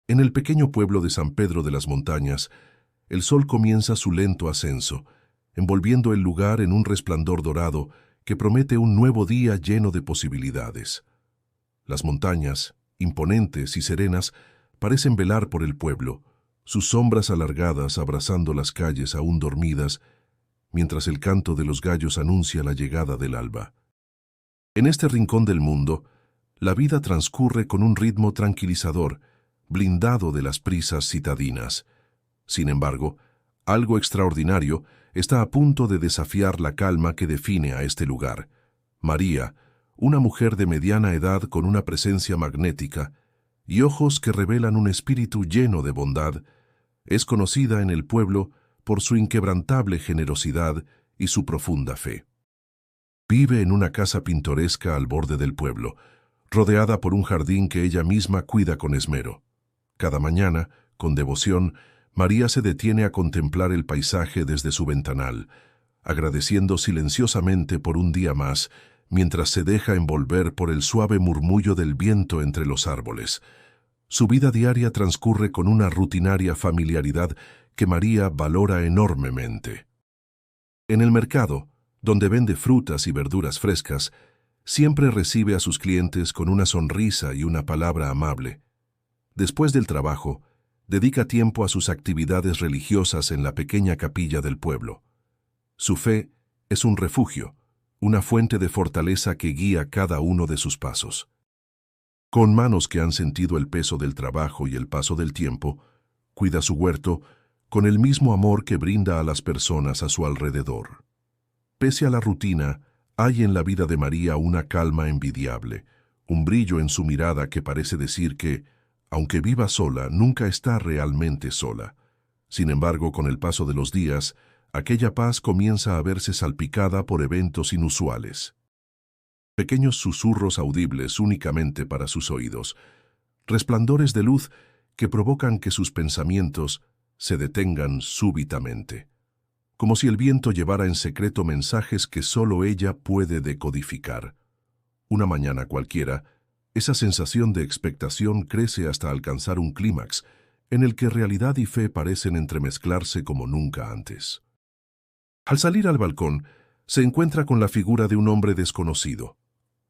En el pequeño pueblo de San Pedro de las Montañas, el sol comienza su lento ascenso, envolviendo el lugar en un resplandor dorado que promete un nuevo día lleno de posibilidades. Las montañas, imponentes y serenas, parecen velar por el pueblo, sus sombras alargadas abrazando las calles aún dormidas, mientras el canto de los gallos anuncia la llegada del alba. En este rincón del mundo, la vida transcurre con un ritmo tranquilizador, blindado de las prisas citadinas. Sin embargo, algo extraordinario está a punto de desafiar la calma que define a este lugar. María, una mujer de mediana edad con una presencia magnética y ojos que revelan un espíritu lleno de bondad, es conocida en el pueblo por su inquebrantable generosidad y su profunda fe. Vive en una casa pintoresca al borde del pueblo, rodeada por un jardín que ella misma cuida con esmero. Cada mañana, con devoción, María se detiene a contemplar el paisaje desde su ventanal, agradeciendo silenciosamente por un día más, mientras se deja envolver por el suave murmullo del viento entre los árboles. Su vida diaria transcurre con una rutinaria familiaridad que María valora enormemente. En el mercado, donde vende frutas y verduras frescas, siempre recibe a sus clientes con una sonrisa y una palabra amable. Después del trabajo, dedica tiempo a sus actividades religiosas en la pequeña capilla del pueblo. Su fe es un refugio, una fuente de fortaleza que guía cada uno de sus pasos. Con manos que han sentido el peso del trabajo y el paso del tiempo, cuida su huerto con el mismo amor que brinda a las personas a su alrededor. Pese a la rutina, hay en la vida de María una calma envidiable, un brillo en su mirada que parece decir que, aunque viva sola, nunca está realmente sola. Sin embargo, con el paso de los días, aquella paz comienza a verse salpicada por eventos inusuales. Pequeños susurros audibles únicamente para sus oídos, resplandores de luz que provocan que sus pensamientos se detengan súbitamente, como si el viento llevara en secreto mensajes que solo ella puede decodificar. Una mañana cualquiera, esa sensación de expectación crece hasta alcanzar un clímax, en el que realidad y fe parecen entremezclarse como nunca antes. Al salir al balcón, se encuentra con la figura de un hombre desconocido,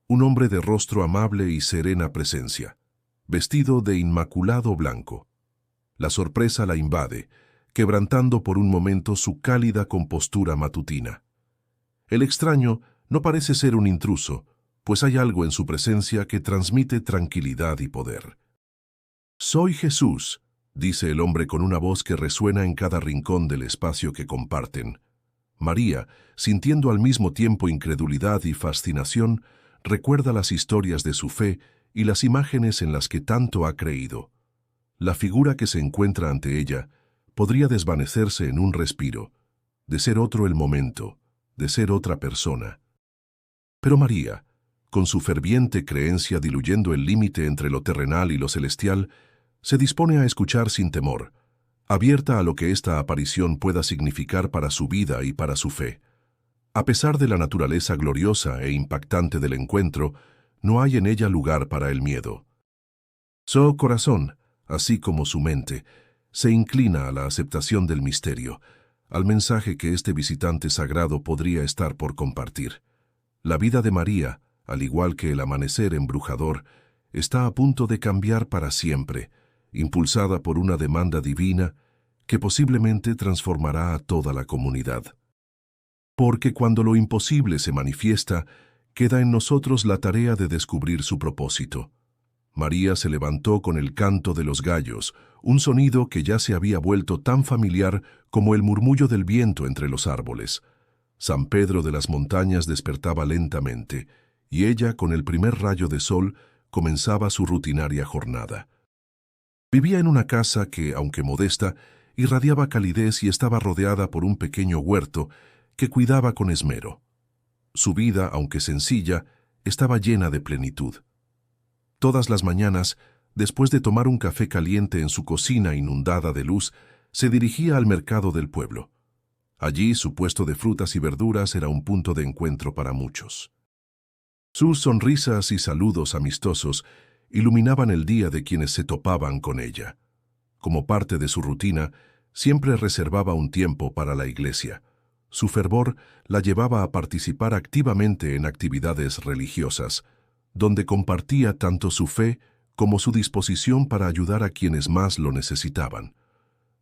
un hombre de rostro amable y serena presencia, vestido de inmaculado blanco. La sorpresa la invade, quebrantando por un momento su cálida compostura matutina. El extraño no parece ser un intruso, pues hay algo en su presencia que transmite tranquilidad y poder. «Soy Jesús», dice el hombre con una voz que resuena en cada rincón del espacio que comparten. María, sintiendo al mismo tiempo incredulidad y fascinación, recuerda las historias de su fe y las imágenes en las que tanto ha creído. La figura que se encuentra ante ella podría desvanecerse en un respiro, de ser otro el momento, de ser otra persona. Pero María, con su ferviente creencia diluyendo el límite entre lo terrenal y lo celestial, se dispone a escuchar sin temor, abierta a lo que esta aparición pueda significar para su vida y para su fe. A pesar de la naturaleza gloriosa e impactante del encuentro, no hay en ella lugar para el miedo. Su corazón, así como su mente, se inclina a la aceptación del misterio, al mensaje que este visitante sagrado podría estar por compartir. La vida de María, al igual que el amanecer embrujador, está a punto de cambiar para siempre, impulsada por una demanda divina que posiblemente transformará a toda la comunidad. Porque cuando lo imposible se manifiesta, queda en nosotros la tarea de descubrir su propósito. María se levantó con el canto de los gallos, un sonido que ya se había vuelto tan familiar como el murmullo del viento entre los árboles. San Pedro de las Montañas despertaba lentamente, y ella, con el primer rayo de sol, comenzaba su rutinaria jornada. Vivía en una casa que, aunque modesta, irradiaba calidez y estaba rodeada por un pequeño huerto que cuidaba con esmero. Su vida, aunque sencilla, estaba llena de plenitud. Todas las mañanas, después de tomar un café caliente en su cocina inundada de luz, se dirigía al mercado del pueblo. Allí su puesto de frutas y verduras era un punto de encuentro para muchos. Sus sonrisas y saludos amistosos iluminaban el día de quienes se topaban con ella. Como parte de su rutina, siempre reservaba un tiempo para la iglesia. Su fervor la llevaba a participar activamente en actividades religiosas, donde compartía tanto su fe como su disposición para ayudar a quienes más lo necesitaban.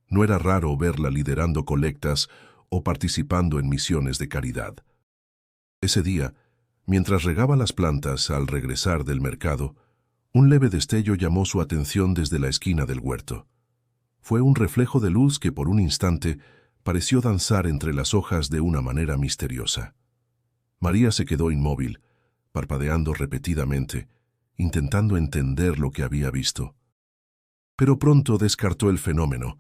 No era raro verla liderando colectas o participando en misiones de caridad. Ese día, mientras regaba las plantas al regresar del mercado, un leve destello llamó su atención desde la esquina del huerto. Fue un reflejo de luz que por un instante pareció danzar entre las hojas de una manera misteriosa. María se quedó inmóvil, parpadeando repetidamente, intentando entender lo que había visto. Pero pronto descartó el fenómeno,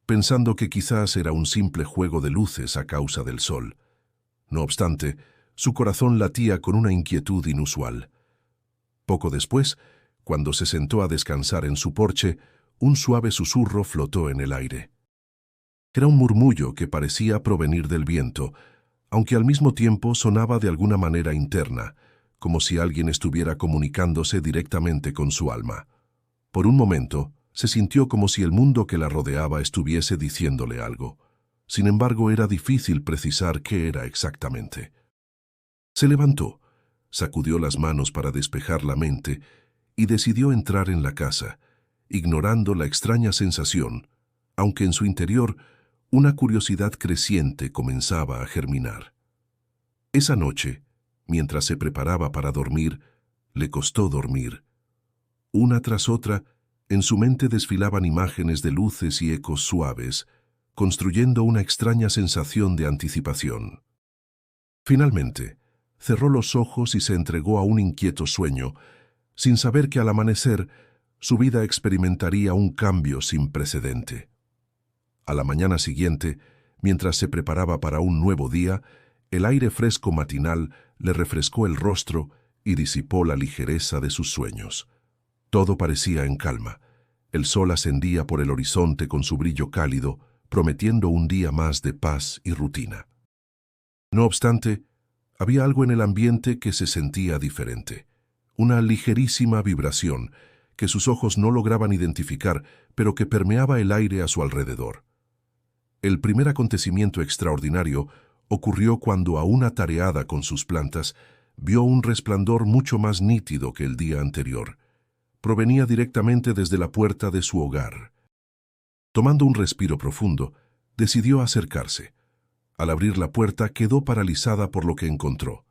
pensando que quizás era un simple juego de luces a causa del sol. No obstante, su corazón latía con una inquietud inusual. Poco después, cuando se sentó a descansar en su porche, un suave susurro flotó en el aire. Era un murmullo que parecía provenir del viento, aunque al mismo tiempo sonaba de alguna manera interna, como si alguien estuviera comunicándose directamente con su alma. Por un momento, se sintió como si el mundo que la rodeaba estuviese diciéndole algo. Sin embargo, era difícil precisar qué era exactamente. Se levantó, sacudió las manos para despejar la mente y decidió entrar en la casa, ignorando la extraña sensación, aunque en su interior una curiosidad creciente comenzaba a germinar. Esa noche, mientras se preparaba para dormir, le costó dormir. Una tras otra, en su mente desfilaban imágenes de luces y ecos suaves, construyendo una extraña sensación de anticipación. Finalmente, cerró los ojos y se entregó a un inquieto sueño, sin saber que al amanecer su vida experimentaría un cambio sin precedente. A la mañana siguiente, mientras se preparaba para un nuevo día, el aire fresco matinal le refrescó el rostro y disipó la ligereza de sus sueños. Todo parecía en calma. El sol ascendía por el horizonte con su brillo cálido, prometiendo un día más de paz y rutina. No obstante, había algo en el ambiente que se sentía diferente. Una ligerísima vibración que sus ojos no lograban identificar, pero que permeaba el aire a su alrededor. El primer acontecimiento extraordinario ocurrió cuando, aún atareada con sus plantas, vio un resplandor mucho más nítido que el día anterior. Provenía directamente desde la puerta de su hogar. Tomando un respiro profundo, decidió acercarse. Al abrir la puerta, quedó paralizada por lo que encontró.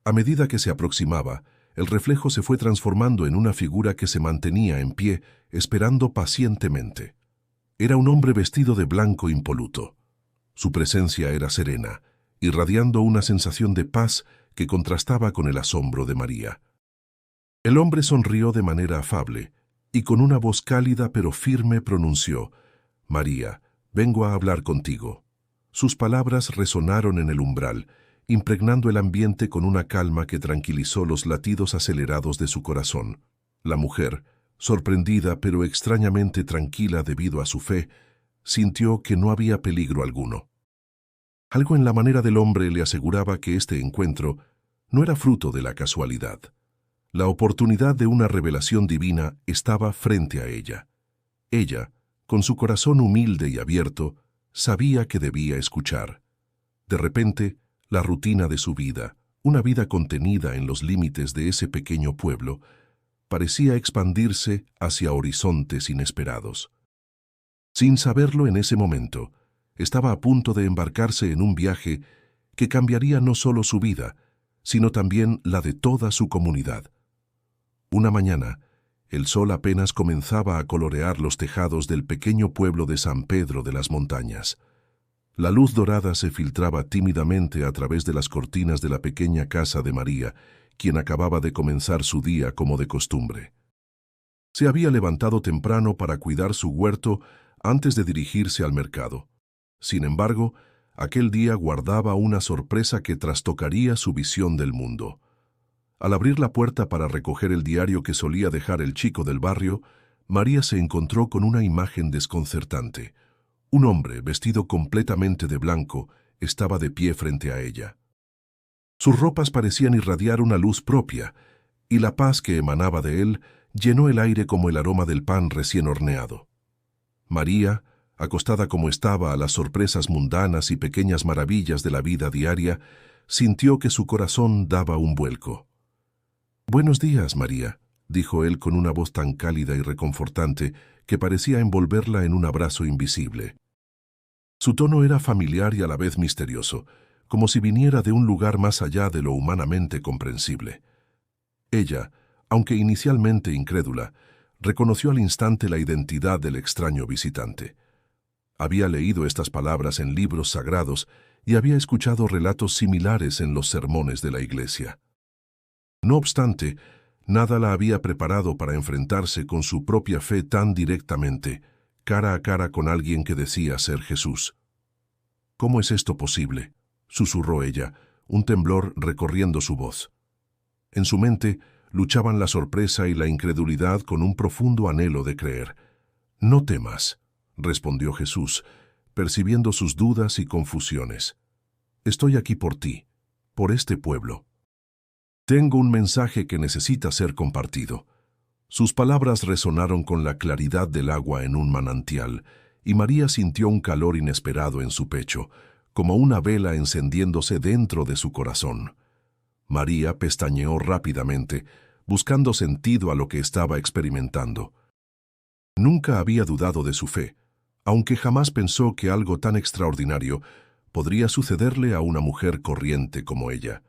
A medida que se aproximaba, el reflejo se fue transformando en una figura que se mantenía en pie, esperando pacientemente. Era un hombre vestido de blanco impoluto. Su presencia era serena, irradiando una sensación de paz que contrastaba con el asombro de María. El hombre sonrió de manera afable y con una voz cálida pero firme pronunció: «María, vengo a hablar contigo». Sus palabras resonaron en el umbral, impregnando el ambiente con una calma que tranquilizó los latidos acelerados de su corazón. La mujer, sorprendida pero extrañamente tranquila debido a su fe, sintió que no había peligro alguno. Algo en la manera del hombre le aseguraba que este encuentro no era fruto de la casualidad. La oportunidad de una revelación divina estaba frente a ella. Ella, con su corazón humilde y abierto, sabía que debía escuchar. De repente, la rutina de su vida, una vida contenida en los límites de ese pequeño pueblo, parecía expandirse hacia horizontes inesperados. Sin saberlo en ese momento, estaba a punto de embarcarse en un viaje que cambiaría no solo su vida, sino también la de toda su comunidad. Una mañana, el sol apenas comenzaba a colorear los tejados del pequeño pueblo de San Pedro de las Montañas. La luz dorada se filtraba tímidamente a través de las cortinas de la pequeña casa de María, quien acababa de comenzar su día como de costumbre. Se había levantado temprano para cuidar su huerto antes de dirigirse al mercado. Sin embargo, aquel día guardaba una sorpresa que trastocaría su visión del mundo. Al abrir la puerta para recoger el diario que solía dejar el chico del barrio, María se encontró con una imagen desconcertante. Un hombre, vestido completamente de blanco, estaba de pie frente a ella. Sus ropas parecían irradiar una luz propia, y la paz que emanaba de él llenó el aire como el aroma del pan recién horneado. María, acostada como estaba a las sorpresas mundanas y pequeñas maravillas de la vida diaria, sintió que su corazón daba un vuelco. «Buenos días, María», dijo él con una voz tan cálida y reconfortante que parecía envolverla en un abrazo invisible. Su tono era familiar y a la vez misterioso, como si viniera de un lugar más allá de lo humanamente comprensible. Ella, aunque inicialmente incrédula, reconoció al instante la identidad del extraño visitante. Había leído estas palabras en libros sagrados y había escuchado relatos similares en los sermones de la iglesia. No obstante, nada la había preparado para enfrentarse con su propia fe tan directamente, cara a cara con alguien que decía ser Jesús. «¿Cómo es esto posible?», susurró ella, un temblor recorriendo su voz. En su mente luchaban la sorpresa y la incredulidad con un profundo anhelo de creer. «No temas», respondió Jesús, percibiendo sus dudas y confusiones. «Estoy aquí por ti, por este pueblo. Tengo un mensaje que necesita ser compartido». Sus palabras resonaron con la claridad del agua en un manantial, y María sintió un calor inesperado en su pecho, como una vela encendiéndose dentro de su corazón. María pestañeó rápidamente, buscando sentido a lo que estaba experimentando. Nunca había dudado de su fe, aunque jamás pensó que algo tan extraordinario podría sucederle a una mujer corriente como ella.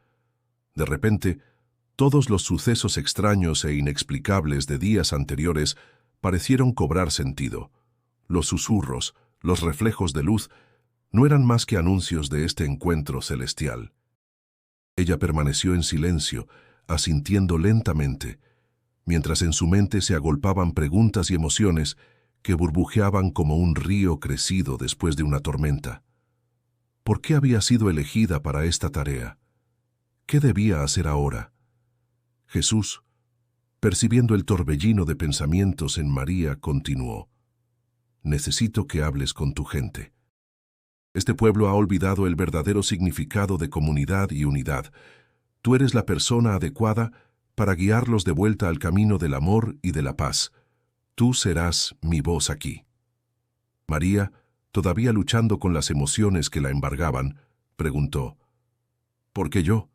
De repente, todos los sucesos extraños e inexplicables de días anteriores parecieron cobrar sentido. Los susurros, los reflejos de luz, no eran más que anuncios de este encuentro celestial. Ella permaneció en silencio, asintiendo lentamente, mientras en su mente se agolpaban preguntas y emociones que burbujeaban como un río crecido después de una tormenta. ¿Por qué había sido elegida para esta tarea? ¿Qué debía hacer ahora? Jesús, percibiendo el torbellino de pensamientos en María, continuó: «Necesito que hables con tu gente. Este pueblo ha olvidado el verdadero significado de comunidad y unidad. Tú eres la persona adecuada para guiarlos de vuelta al camino del amor y de la paz. Tú serás mi voz aquí». María, todavía luchando con las emociones que la embargaban, preguntó: «¿Por qué yo?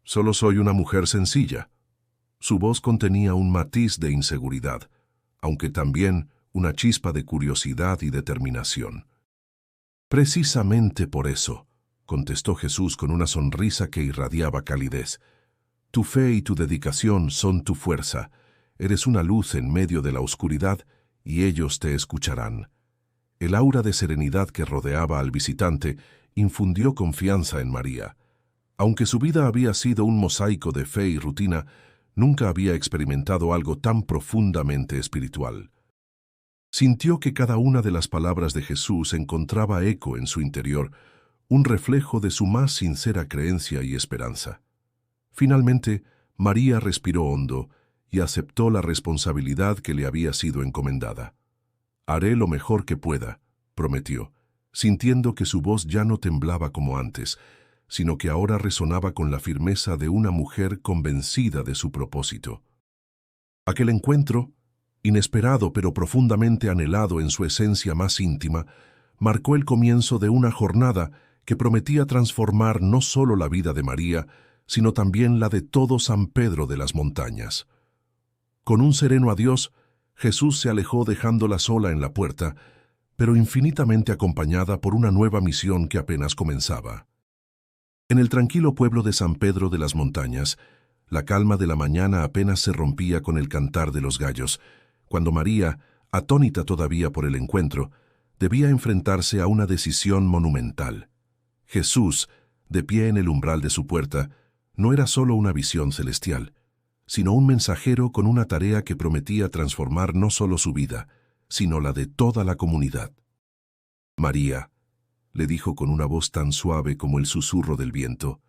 Solo soy una mujer sencilla». Su voz contenía un matiz de inseguridad, aunque también una chispa de curiosidad y determinación. «Precisamente por eso», contestó Jesús con una sonrisa que irradiaba calidez. «Tu fe y tu dedicación son tu fuerza. Eres una luz en medio de la oscuridad y ellos te escucharán». El aura de serenidad que rodeaba al visitante infundió confianza en María. Aunque su vida había sido un mosaico de fe y rutina, nunca había experimentado algo tan profundamente espiritual. Sintió que cada una de las palabras de Jesús encontraba eco en su interior, un reflejo de su más sincera creencia y esperanza. Finalmente, María respiró hondo y aceptó la responsabilidad que le había sido encomendada. «Haré lo mejor que pueda», prometió, sintiendo que su voz ya no temblaba como antes, sino que ahora resonaba con la firmeza de una mujer convencida de su propósito. Aquel encuentro, inesperado pero profundamente anhelado en su esencia más íntima, marcó el comienzo de una jornada que prometía transformar no solo la vida de María, sino también la de todo San Pedro de las Montañas. Con un sereno adiós, Jesús se alejó dejándola sola en la puerta, pero infinitamente acompañada por una nueva misión que apenas comenzaba. En el tranquilo pueblo de San Pedro de las Montañas, la calma de la mañana apenas se rompía con el cantar de los gallos, cuando María, atónita todavía por el encuentro, debía enfrentarse a una decisión monumental. Jesús, de pie en el umbral de su puerta, no era solo una visión celestial, sino un mensajero con una tarea que prometía transformar no solo su vida, sino la de toda la comunidad. «María», le dijo con una voz tan suave como el susurro del viento,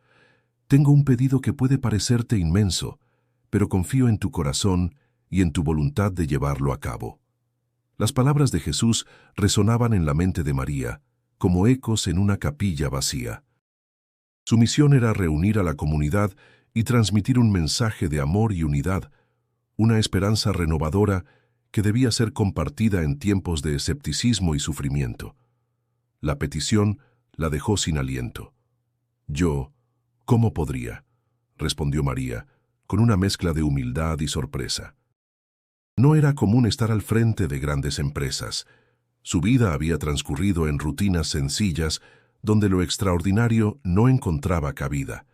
«tengo un pedido que puede parecerte inmenso, pero confío en tu corazón y en tu voluntad de llevarlo a cabo». Las palabras de Jesús resonaban en la mente de María, como ecos en una capilla vacía. Su misión era reunir a la comunidad y transmitir un mensaje de amor y unidad, una esperanza renovadora que debía ser compartida en tiempos de escepticismo y sufrimiento. La petición la dejó sin aliento. «Yo, ¿cómo podría?», respondió María, con una mezcla de humildad y sorpresa. No era común estar al frente de grandes empresas. Su vida había transcurrido en rutinas sencillas, donde lo extraordinario no encontraba cabida.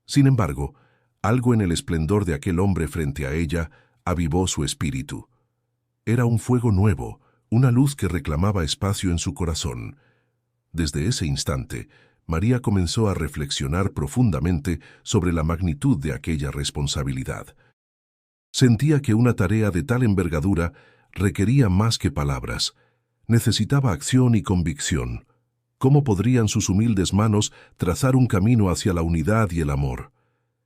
Sin embargo, algo en el esplendor de aquel hombre frente a ella avivó su espíritu. Era un fuego nuevo, una luz que reclamaba espacio en su corazón. Desde ese instante, María comenzó a reflexionar profundamente sobre la magnitud de aquella responsabilidad. Sentía que una tarea de tal envergadura requería más que palabras. Necesitaba acción y convicción. ¿Cómo podrían sus humildes manos trazar un camino hacia la unidad y el amor?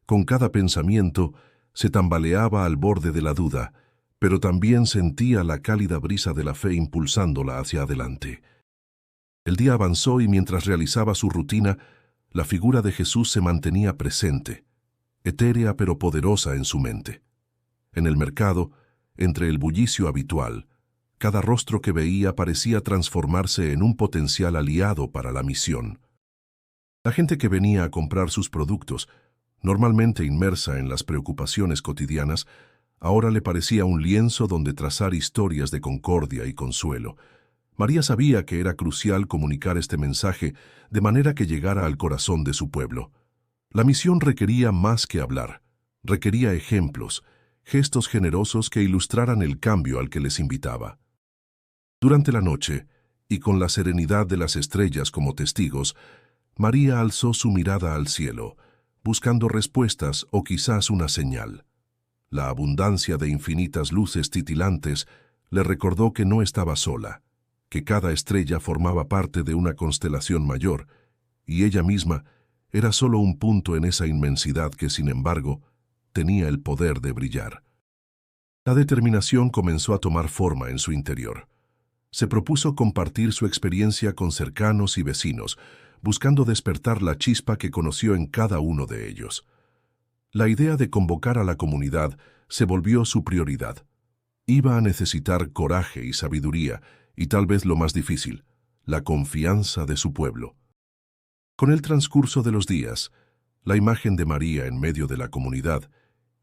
Con cada pensamiento se tambaleaba al borde de la duda, pero también sentía la cálida brisa de la fe impulsándola hacia adelante. El día avanzó y mientras realizaba su rutina, la figura de Jesús se mantenía presente, etérea pero poderosa en su mente. En el mercado, entre el bullicio habitual, cada rostro que veía parecía transformarse en un potencial aliado para la misión. La gente que venía a comprar sus productos, normalmente inmersa en las preocupaciones cotidianas, ahora le parecía un lienzo donde trazar historias de concordia y consuelo. María sabía que era crucial comunicar este mensaje de manera que llegara al corazón de su pueblo. La misión requería más que hablar, requería ejemplos, gestos generosos que ilustraran el cambio al que les invitaba. Durante la noche, y con la serenidad de las estrellas como testigos, María alzó su mirada al cielo, buscando respuestas o quizás una señal. La abundancia de infinitas luces titilantes le recordó que no estaba sola, que cada estrella formaba parte de una constelación mayor, y ella misma era solo un punto en esa inmensidad que, sin embargo, tenía el poder de brillar. La determinación comenzó a tomar forma en su interior. Se propuso compartir su experiencia con cercanos y vecinos, buscando despertar la chispa que conoció en cada uno de ellos. La idea de convocar a la comunidad se volvió su prioridad. Iba a necesitar coraje y sabiduría, y tal vez lo más difícil, la confianza de su pueblo. Con el transcurso de los días, la imagen de María en medio de la comunidad,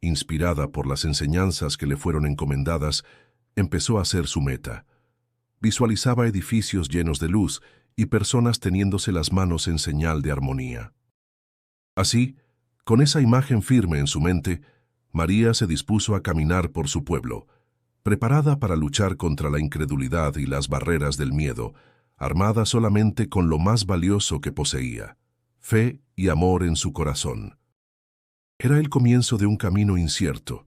inspirada por las enseñanzas que le fueron encomendadas, empezó a ser su meta. Visualizaba edificios llenos de luz y personas teniéndose las manos en señal de armonía. Así, con esa imagen firme en su mente, María se dispuso a caminar por su pueblo, preparada para luchar contra la incredulidad y las barreras del miedo, armada solamente con lo más valioso que poseía, fe y amor en su corazón. Era el comienzo de un camino incierto,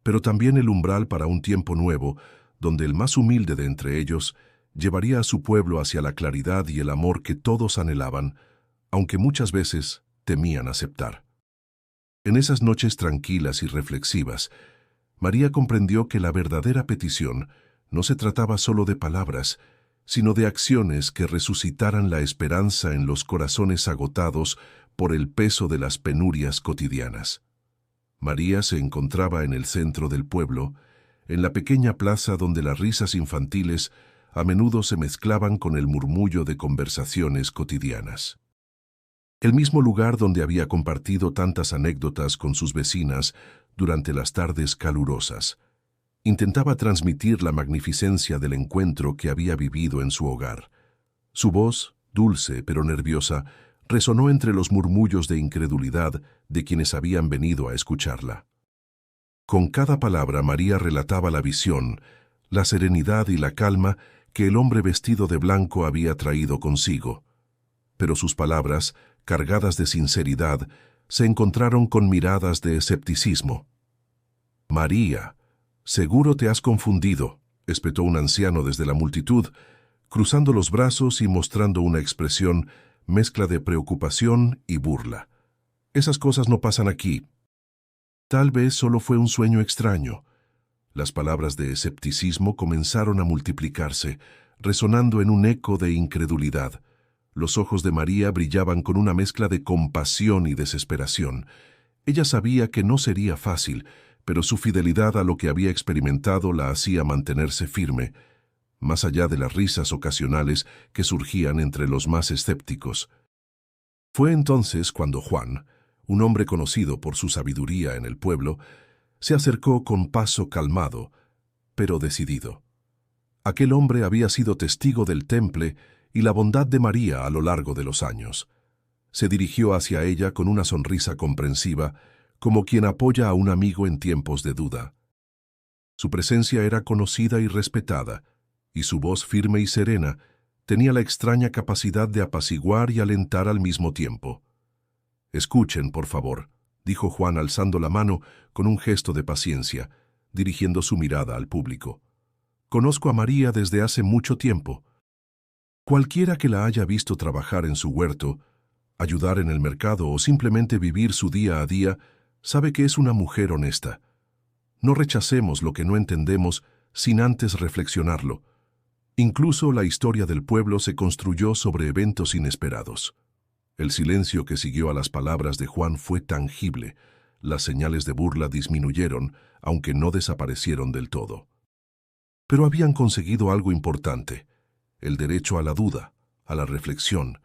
pero también el umbral para un tiempo nuevo, donde el más humilde de entre ellos llevaría a su pueblo hacia la claridad y el amor que todos anhelaban, aunque muchas veces temían aceptar. En esas noches tranquilas y reflexivas, María comprendió que la verdadera petición no se trataba solo de palabras, sino de acciones que resucitaran la esperanza en los corazones agotados por el peso de las penurias cotidianas. María se encontraba en el centro del pueblo, en la pequeña plaza donde las risas infantiles a menudo se mezclaban con el murmullo de conversaciones cotidianas. El mismo lugar donde había compartido tantas anécdotas con sus vecinas durante las tardes calurosas. Intentaba transmitir la magnificencia del encuentro que había vivido en su hogar. Su voz, dulce pero nerviosa, resonó entre los murmullos de incredulidad de quienes habían venido a escucharla. Con cada palabra María relataba la visión, la serenidad y la calma que el hombre vestido de blanco había traído consigo. Pero sus palabras, cargadas de sinceridad, se encontraron con miradas de escepticismo. «María, seguro te has confundido», espetó un anciano desde la multitud, cruzando los brazos y mostrando una expresión mezcla de preocupación y burla. «Esas cosas no pasan aquí. Tal vez solo fue un sueño extraño». Las palabras de escepticismo comenzaron a multiplicarse, resonando en un eco de incredulidad. Los ojos de María brillaban con una mezcla de compasión y desesperación. Ella sabía que no sería fácil, pero su fidelidad a lo que había experimentado la hacía mantenerse firme, más allá de las risas ocasionales que surgían entre los más escépticos. Fue entonces cuando Juan, un hombre conocido por su sabiduría en el pueblo, se acercó con paso calmado, pero decidido. Aquel hombre había sido testigo del temple y la bondad de María a lo largo de los años. Se dirigió hacia ella con una sonrisa comprensiva, como quien apoya a un amigo en tiempos de duda. Su presencia era conocida y respetada, y su voz firme y serena tenía la extraña capacidad de apaciguar y alentar al mismo tiempo. «Escuchen, por favor», dijo Juan alzando la mano con un gesto de paciencia, dirigiendo su mirada al público. «Conozco a María desde hace mucho tiempo. Cualquiera que la haya visto trabajar en su huerto, ayudar en el mercado o simplemente vivir su día a día, sabe que es una mujer honesta. No rechacemos lo que no entendemos sin antes reflexionarlo. Incluso la historia del pueblo se construyó sobre eventos inesperados». El silencio que siguió a las palabras de Juan fue tangible. Las señales de burla disminuyeron, aunque no desaparecieron del todo. Pero habían conseguido algo importante: el derecho a la duda, a la reflexión.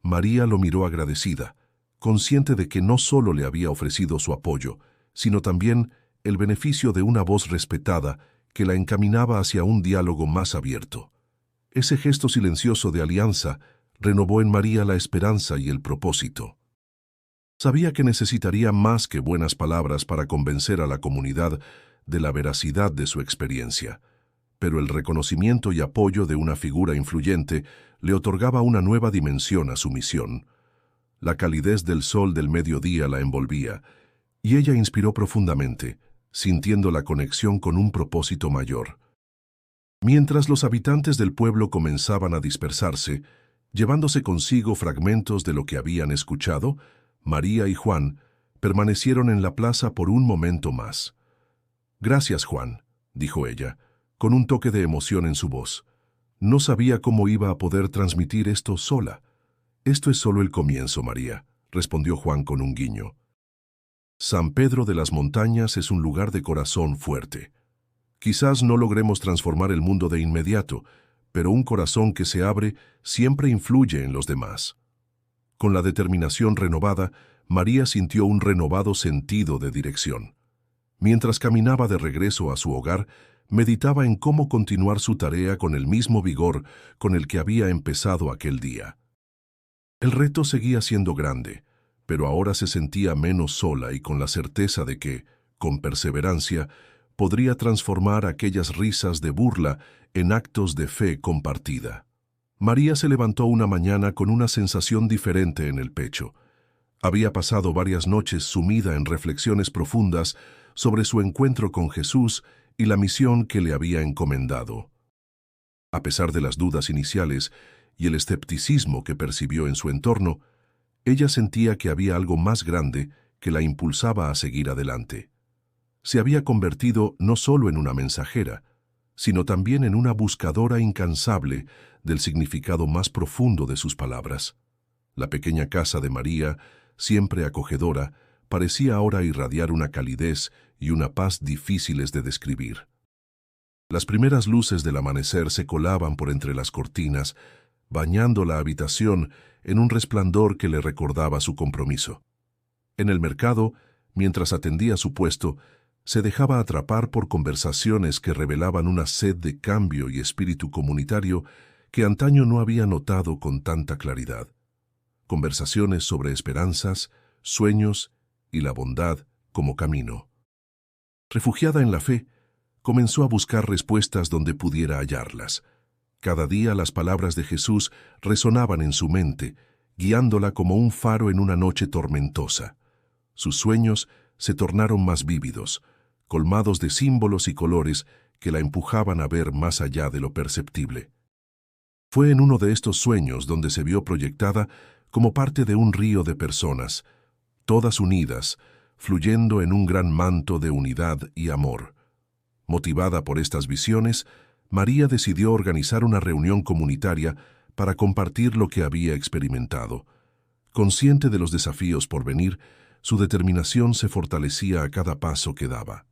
María lo miró agradecida, consciente de que no solo le había ofrecido su apoyo, sino también el beneficio de una voz respetada que la encaminaba hacia un diálogo más abierto. Ese gesto silencioso de alianza renovó en María la esperanza y el propósito. Sabía que necesitaría más que buenas palabras para convencer a la comunidad de la veracidad de su experiencia, pero el reconocimiento y apoyo de una figura influyente le otorgaba una nueva dimensión a su misión. La calidez del sol del mediodía la envolvía, y ella inspiró profundamente, sintiendo la conexión con un propósito mayor. Mientras los habitantes del pueblo comenzaban a dispersarse, llevándose consigo fragmentos de lo que habían escuchado, María y Juan permanecieron en la plaza por un momento más. «Gracias, Juan», dijo ella, con un toque de emoción en su voz. «No sabía cómo iba a poder transmitir esto sola». «Esto es solo el comienzo, María», respondió Juan con un guiño. «San Pedro de las Montañas es un lugar de corazón fuerte. Quizás no logremos transformar el mundo de inmediato, pero un corazón que se abre siempre influye en los demás». Con la determinación renovada, María sintió un renovado sentido de dirección. Mientras caminaba de regreso a su hogar, meditaba en cómo continuar su tarea con el mismo vigor con el que había empezado aquel día. El reto seguía siendo grande, pero ahora se sentía menos sola y con la certeza de que, con perseverancia, podría transformar aquellas risas de burla en actos de fe compartida. María se levantó una mañana con una sensación diferente en el pecho. Había pasado varias noches sumida en reflexiones profundas sobre su encuentro con Jesús y la misión que le había encomendado. A pesar de las dudas iniciales y el escepticismo que percibió en su entorno, ella sentía que había algo más grande que la impulsaba a seguir adelante. Se había convertido no solo en una mensajera, sino también en una buscadora incansable del significado más profundo de sus palabras. La pequeña casa de María, siempre acogedora, parecía ahora irradiar una calidez y una paz difíciles de describir. Las primeras luces del amanecer se colaban por entre las cortinas, bañando la habitación en un resplandor que le recordaba su compromiso. En el mercado, mientras atendía su puesto, se dejaba atrapar por conversaciones que revelaban una sed de cambio y espíritu comunitario que antaño no había notado con tanta claridad. Conversaciones sobre esperanzas, sueños y la bondad como camino. Refugiada en la fe, comenzó a buscar respuestas donde pudiera hallarlas. Cada día las palabras de Jesús resonaban en su mente, guiándola como un faro en una noche tormentosa. Sus sueños se tornaron más vívidos, colmados de símbolos y colores que la empujaban a ver más allá de lo perceptible. Fue en uno de estos sueños donde se vio proyectada como parte de un río de personas, todas unidas, fluyendo en un gran manto de unidad y amor. Motivada por estas visiones, María decidió organizar una reunión comunitaria para compartir lo que había experimentado. Consciente de los desafíos por venir, su determinación se fortalecía a cada paso que daba.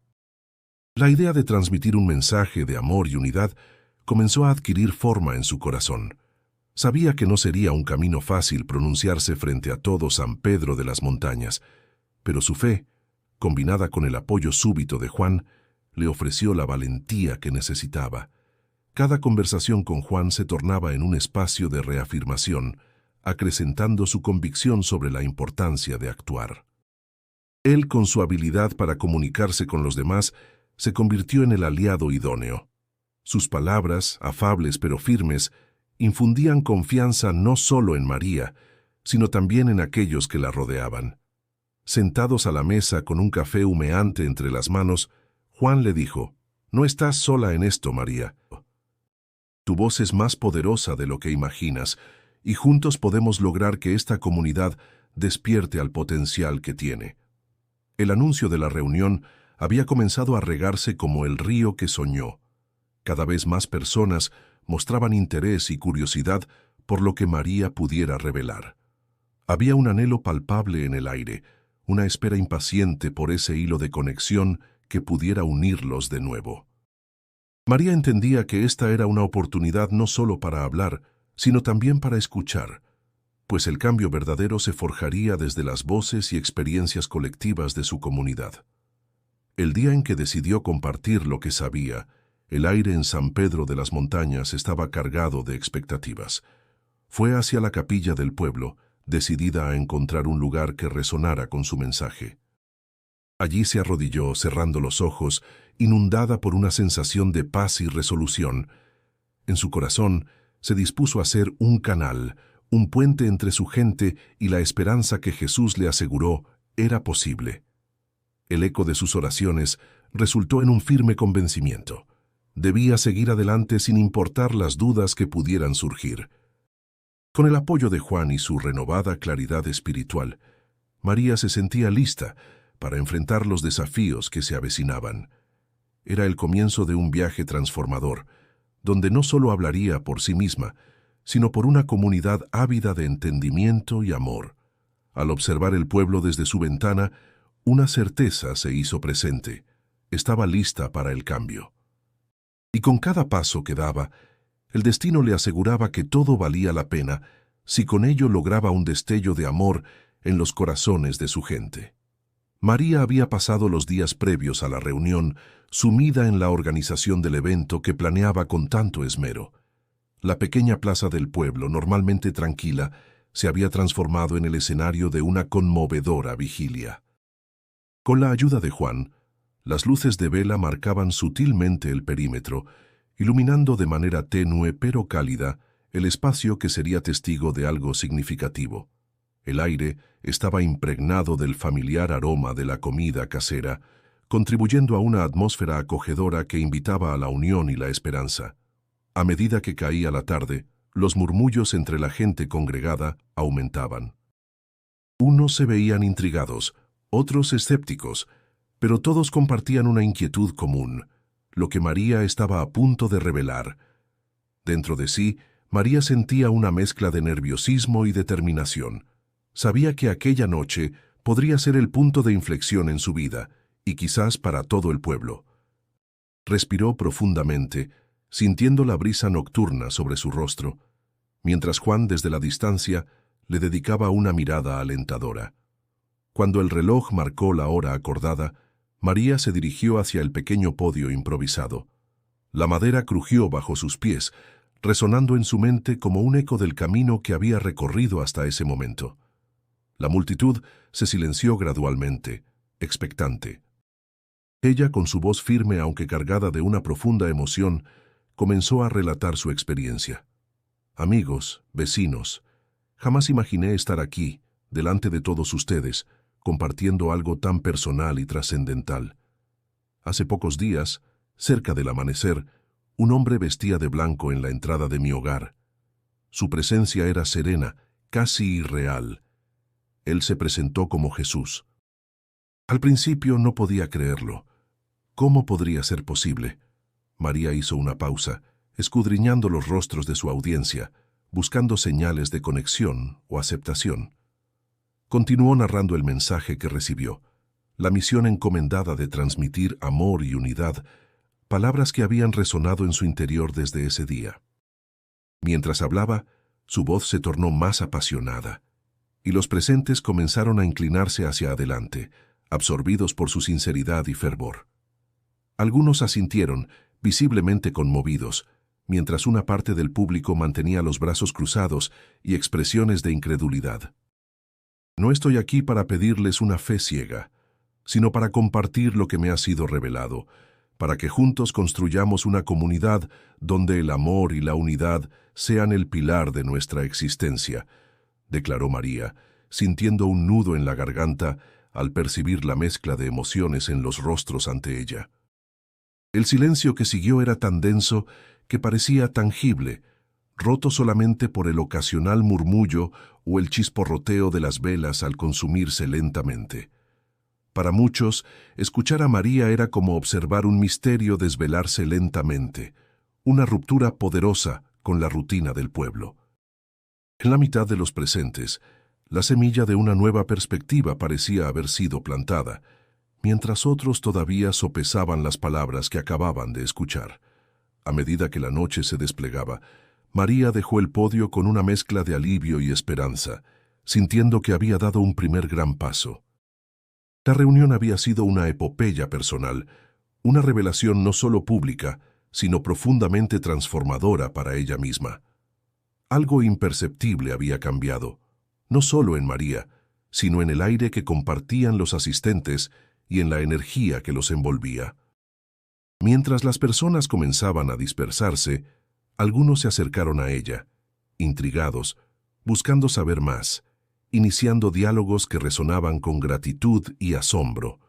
La idea de transmitir un mensaje de amor y unidad comenzó a adquirir forma en su corazón. Sabía que no sería un camino fácil pronunciarse frente a todo San Pedro de las Montañas, pero su fe, combinada con el apoyo súbito de Juan, le ofreció la valentía que necesitaba. Cada conversación con Juan se tornaba en un espacio de reafirmación, acrecentando su convicción sobre la importancia de actuar. Él, con su habilidad para comunicarse con los demás, se convirtió en el aliado idóneo. Sus palabras, afables pero firmes, infundían confianza no solo en María, sino también en aquellos que la rodeaban. Sentados a la mesa con un café humeante entre las manos, Juan le dijo: «No estás sola en esto, María. Tu voz es más poderosa de lo que imaginas, y juntos podemos lograr que esta comunidad despierte al potencial que tiene». El anuncio de la reunión había comenzado a regarse como el río que soñó. Cada vez más personas mostraban interés y curiosidad por lo que María pudiera revelar. Había un anhelo palpable en el aire, una espera impaciente por ese hilo de conexión que pudiera unirlos de nuevo. María entendía que esta era una oportunidad no solo para hablar, sino también para escuchar, pues el cambio verdadero se forjaría desde las voces y experiencias colectivas de su comunidad. El día en que decidió compartir lo que sabía, el aire en San Pedro de las Montañas estaba cargado de expectativas. Fue hacia la capilla del pueblo, decidida a encontrar un lugar que resonara con su mensaje. Allí se arrodilló, cerrando los ojos, inundada por una sensación de paz y resolución. En su corazón se dispuso a ser un canal, un puente entre su gente y la esperanza que Jesús le aseguró era posible. El eco de sus oraciones resultó en un firme convencimiento. Debía seguir adelante sin importar las dudas que pudieran surgir. Con el apoyo de Juan y su renovada claridad espiritual, María se sentía lista para enfrentar los desafíos que se avecinaban. Era el comienzo de un viaje transformador, donde no solo hablaría por sí misma, sino por una comunidad ávida de entendimiento y amor. Al observar el pueblo desde su ventana, una certeza se hizo presente: estaba lista para el cambio. Y con cada paso que daba, el destino le aseguraba que todo valía la pena si con ello lograba un destello de amor en los corazones de su gente. María había pasado los días previos a la reunión sumida en la organización del evento que planeaba con tanto esmero. La pequeña plaza del pueblo, normalmente tranquila, se había transformado en el escenario de una conmovedora vigilia. Con la ayuda de Juan, las luces de vela marcaban sutilmente el perímetro, iluminando de manera tenue pero cálida el espacio que sería testigo de algo significativo. El aire estaba impregnado del familiar aroma de la comida casera, contribuyendo a una atmósfera acogedora que invitaba a la unión y la esperanza. A medida que caía la tarde, los murmullos entre la gente congregada aumentaban. Unos se veían intrigados, otros escépticos, pero todos compartían una inquietud común, lo que María estaba a punto de revelar. Dentro de sí, María sentía una mezcla de nerviosismo y determinación. Sabía que aquella noche podría ser el punto de inflexión en su vida, y quizás para todo el pueblo. Respiró profundamente, sintiendo la brisa nocturna sobre su rostro, mientras Juan desde la distancia le dedicaba una mirada alentadora. Cuando el reloj marcó la hora acordada, María se dirigió hacia el pequeño podio improvisado. La madera crujió bajo sus pies, resonando en su mente como un eco del camino que había recorrido hasta ese momento. La multitud se silenció gradualmente, expectante. Ella, con su voz firme aunque cargada de una profunda emoción, comenzó a relatar su experiencia. Amigos, vecinos, jamás imaginé estar aquí, delante de todos ustedes, compartiendo algo tan personal y trascendental. Hace pocos días, cerca del amanecer, un hombre vestía de blanco en la entrada de mi hogar. Su presencia era serena, casi irreal. Él se presentó como Jesús. Al principio no podía creerlo. ¿Cómo podría ser posible? María hizo una pausa, escudriñando los rostros de su audiencia, buscando señales de conexión o aceptación. Continuó narrando el mensaje que recibió. la misión encomendada de transmitir amor y unidad, palabras que habían resonado en su interior desde ese día. Mientras hablaba, su voz se tornó más apasionada, y los presentes comenzaron a inclinarse hacia adelante, absorbidos por su sinceridad y fervor. Algunos asintieron, visiblemente conmovidos, mientras una parte del público mantenía los brazos cruzados y expresiones de incredulidad. No estoy aquí para pedirles una fe ciega, sino para compartir lo que me ha sido revelado, para que juntos construyamos una comunidad donde el amor y la unidad sean el pilar de nuestra existencia, declaró María, sintiendo un nudo en la garganta al percibir la mezcla de emociones en los rostros ante ella. El silencio que siguió era tan denso que parecía tangible, roto solamente por el ocasional murmullo o el chisporroteo de las velas al consumirse lentamente. Para muchos, escuchar a María era como observar un misterio desvelarse lentamente, una ruptura poderosa con la rutina del pueblo. En la mitad de los presentes, la semilla de una nueva perspectiva parecía haber sido plantada, mientras otros todavía sopesaban las palabras que acababan de escuchar. A medida que la noche se desplegaba, María dejó el podio con una mezcla de alivio y esperanza, sintiendo que había dado un primer gran paso. La reunión había sido una epopeya personal, una revelación no solo pública, sino profundamente transformadora para ella misma. Algo imperceptible había cambiado, no solo en María, sino en el aire que compartían los asistentes y en la energía que los envolvía. Mientras las personas comenzaban a dispersarse, algunos se acercaron a ella, intrigados, buscando saber más, iniciando diálogos que resonaban con gratitud y asombro.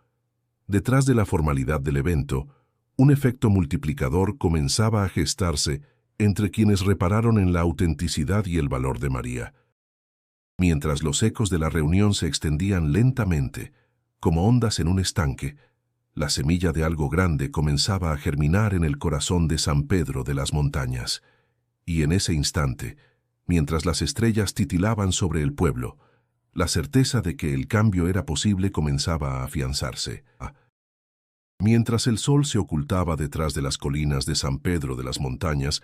Detrás de la formalidad del evento, un efecto multiplicador comenzaba a gestarse entre quienes repararon en la autenticidad y el valor de María. Mientras los ecos de la reunión se extendían lentamente, como ondas en un estanque, la semilla de algo grande comenzaba a germinar en el corazón de San Pedro de las Montañas, y en ese instante, mientras las estrellas titilaban sobre el pueblo, la certeza de que el cambio era posible comenzaba a afianzarse. Mientras el sol se ocultaba detrás de las colinas de San Pedro de las Montañas,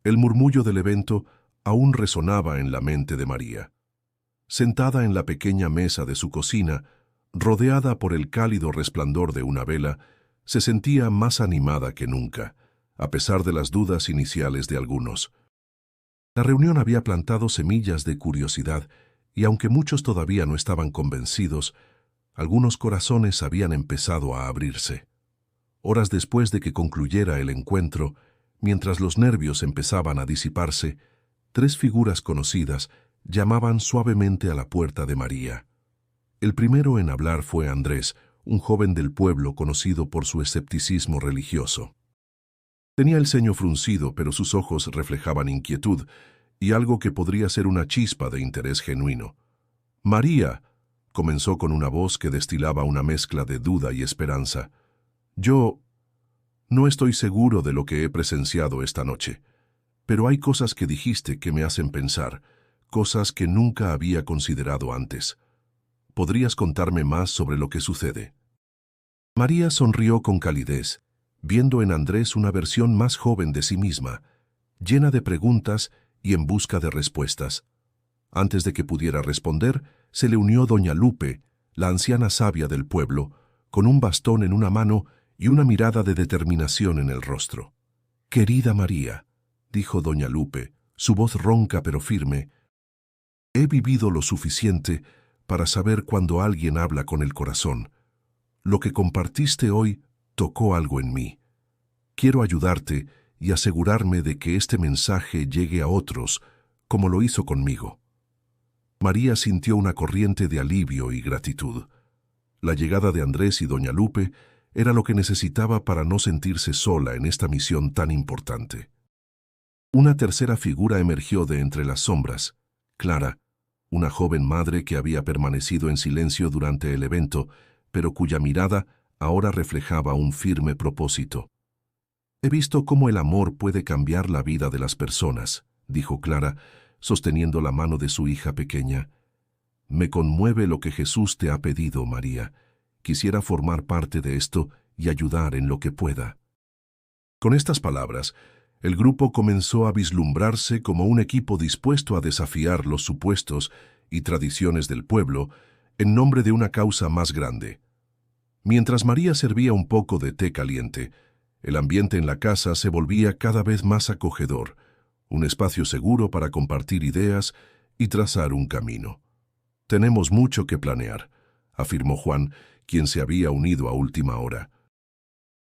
el murmullo del evento aún resonaba en la mente de María. Sentada en la pequeña mesa de su cocina, rodeada por el cálido resplandor de una vela, se sentía más animada que nunca, a pesar de las dudas iniciales de algunos. La reunión había plantado semillas de curiosidad, y aunque muchos todavía no estaban convencidos, algunos corazones habían empezado a abrirse. Horas después de que concluyera el encuentro, mientras los nervios empezaban a disiparse, 3 figuras conocidas llamaban suavemente a la puerta de María. El primero en hablar fue Andrés, un joven del pueblo conocido por su escepticismo religioso. Tenía el ceño fruncido, pero sus ojos reflejaban inquietud y algo que podría ser una chispa de interés genuino. «María», comenzó con una voz que destilaba una mezcla de duda y esperanza, «yo no estoy seguro de lo que he presenciado esta noche, pero hay cosas que dijiste que me hacen pensar, cosas que nunca había considerado antes. ¿Podrías contarme más sobre lo que sucede?» María sonrió con calidez, viendo en Andrés una versión más joven de sí misma, llena de preguntas y en busca de respuestas. Antes de que pudiera responder, se le unió doña Lupe, la anciana sabia del pueblo, con un bastón en una mano y una mirada de determinación en el rostro. «Querida María», dijo doña Lupe, su voz ronca pero firme, «he vivido lo suficiente para saber cuando alguien habla con el corazón. Lo que compartiste hoy tocó algo en mí. Quiero ayudarte y asegurarme de que este mensaje llegue a otros, como lo hizo conmigo». María sintió una corriente de alivio y gratitud. La llegada de Andrés y doña Lupe era lo que necesitaba para no sentirse sola en esta misión tan importante. Una tercera figura emergió de entre las sombras, Clara, una joven madre que había permanecido en silencio durante el evento, pero cuya mirada ahora reflejaba un firme propósito. «He visto cómo el amor puede cambiar la vida de las personas», dijo Clara, sosteniendo la mano de su hija pequeña. «Me conmueve lo que Jesús te ha pedido, María, quisiera formar parte de esto y ayudar en lo que pueda. Con estas palabras, el grupo comenzó a vislumbrarse como un equipo dispuesto a desafiar los supuestos y tradiciones del pueblo en nombre de una causa más grande. Mientras María servía un poco de té caliente, el ambiente en la casa se volvía cada vez más acogedor, un espacio seguro para compartir ideas y trazar un camino. «Tenemos mucho que planear», afirmó Juan, quien se había unido a última hora.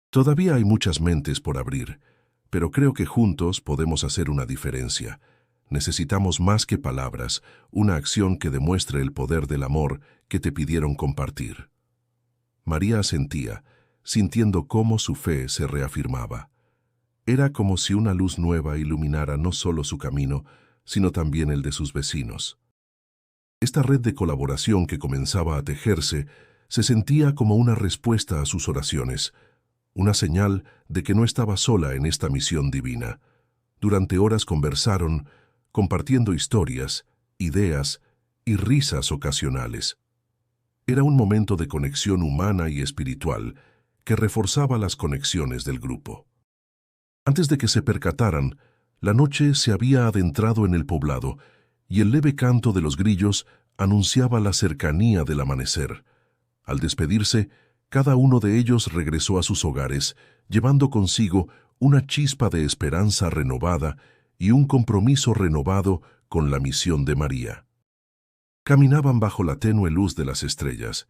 «Todavía hay muchas mentes por abrir, pero creo que juntos podemos hacer una diferencia. Necesitamos más que palabras, una acción que demuestre el poder del amor que te pidieron compartir». María asentía, sintiendo cómo su fe se reafirmaba. Era como si una luz nueva iluminara no solo su camino, sino también el de sus vecinos. Esta red de colaboración que comenzaba a tejerse se sentía como una respuesta a sus oraciones, una señal de que no estaba sola en esta misión divina. Durante horas conversaron, compartiendo historias, ideas y risas ocasionales. Era un momento de conexión humana y espiritual que reforzaba las conexiones del grupo. Antes de que se percataran, la noche se había adentrado en el poblado y el leve canto de los grillos anunciaba la cercanía del amanecer. Al despedirse, cada uno de ellos regresó a sus hogares, llevando consigo una chispa de esperanza renovada y un compromiso renovado con la misión de María. Caminaban bajo la tenue luz de las estrellas,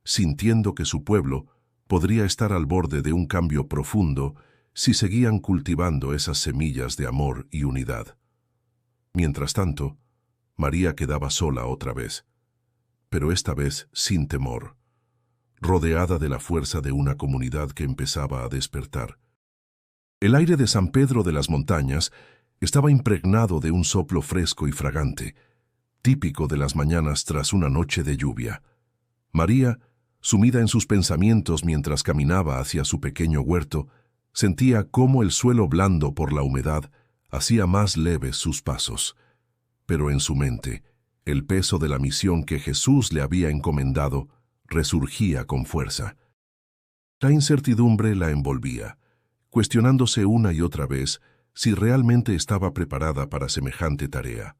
sintiendo que su pueblo podría estar al borde de un cambio profundo si seguían cultivando esas semillas de amor y unidad. Mientras tanto, María quedaba sola otra vez, pero esta vez sin temor, rodeada de la fuerza de una comunidad que empezaba a despertar. El aire de San Pedro de las Montañas estaba impregnado de un soplo fresco y fragante, típico de las mañanas tras una noche de lluvia. María, sumida en sus pensamientos mientras caminaba hacia su pequeño huerto, sentía cómo el suelo blando por la humedad hacía más leves sus pasos. Pero en su mente, el peso de la misión que Jesús le había encomendado resurgía con fuerza. La incertidumbre la envolvía, cuestionándose una y otra vez si realmente estaba preparada para semejante tarea.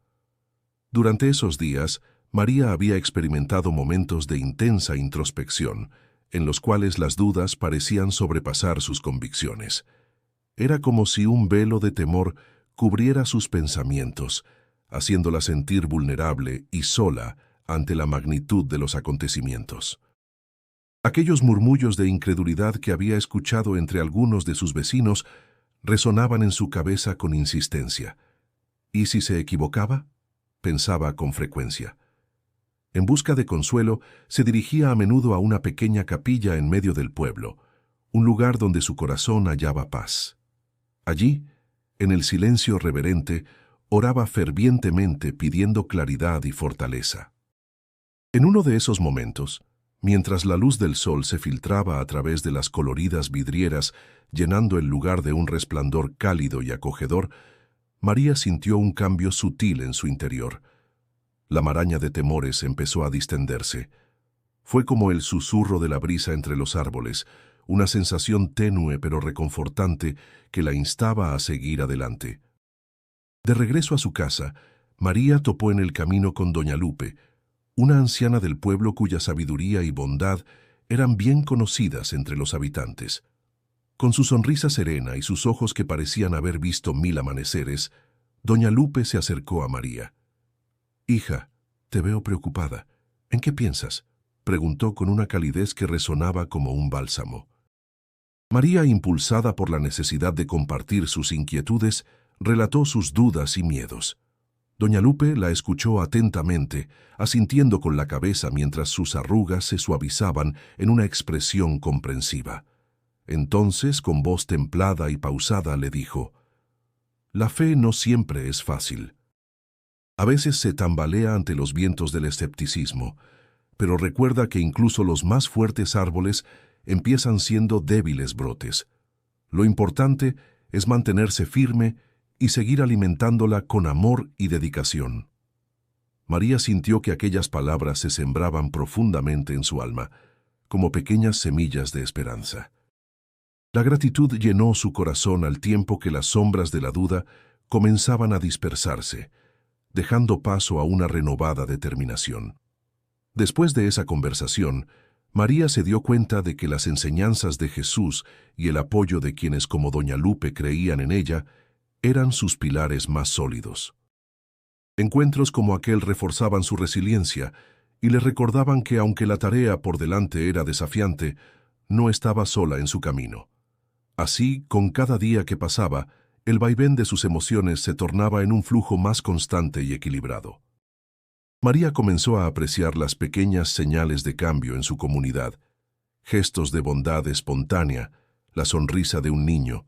Durante esos días, María había experimentado momentos de intensa introspección, en los cuales las dudas parecían sobrepasar sus convicciones. Era como si un velo de temor cubriera sus pensamientos, haciéndola sentir vulnerable y sola ante la magnitud de los acontecimientos. Aquellos murmullos de incredulidad que había escuchado entre algunos de sus vecinos resonaban en su cabeza con insistencia. ¿Y si se equivocaba?, pensaba con frecuencia. En busca de consuelo, se dirigía a menudo a una pequeña capilla en medio del pueblo, un lugar donde su corazón hallaba paz. Allí, en el silencio reverente, oraba fervientemente pidiendo claridad y fortaleza. En uno de esos momentos, mientras la luz del sol se filtraba a través de las coloridas vidrieras, llenando el lugar de un resplandor cálido y acogedor, María sintió un cambio sutil en su interior. La maraña de temores empezó a distenderse. Fue como el susurro de la brisa entre los árboles, una sensación tenue pero reconfortante que la instaba a seguir adelante. De regreso a su casa, María topó en el camino con doña Lupe, una anciana del pueblo cuya sabiduría y bondad eran bien conocidas entre los habitantes. Con su sonrisa serena y sus ojos que parecían haber visto 1000 amaneceres, doña Lupe se acercó a María. «Hija, te veo preocupada. ¿En qué piensas?», preguntó con una calidez que resonaba como un bálsamo. María, impulsada por la necesidad de compartir sus inquietudes, relató sus dudas y miedos. Doña Lupe la escuchó atentamente, asintiendo con la cabeza mientras sus arrugas se suavizaban en una expresión comprensiva. Entonces, con voz templada y pausada, le dijo: «La fe no siempre es fácil. A veces se tambalea ante los vientos del escepticismo, pero recuerda que incluso los más fuertes árboles empiezan siendo débiles brotes. Lo importante es mantenerse firme y seguir alimentándola con amor y dedicación». María sintió que aquellas palabras se sembraban profundamente en su alma. como pequeñas semillas de esperanza. La gratitud llenó su corazón al tiempo que las sombras de la duda comenzaban a dispersarse, dejando paso a una renovada determinación. Después de esa conversación, María se dio cuenta de que las enseñanzas de Jesús y el apoyo de quienes como doña Lupe creían en ella eran sus pilares más sólidos. Encuentros como aquel reforzaban su resiliencia y le recordaban que aunque la tarea por delante era desafiante, no estaba sola en su camino. Así, con cada día que pasaba, el vaivén de sus emociones se tornaba en un flujo más constante y equilibrado. María comenzó a apreciar las pequeñas señales de cambio en su comunidad, gestos de bondad espontánea, la sonrisa de un niño,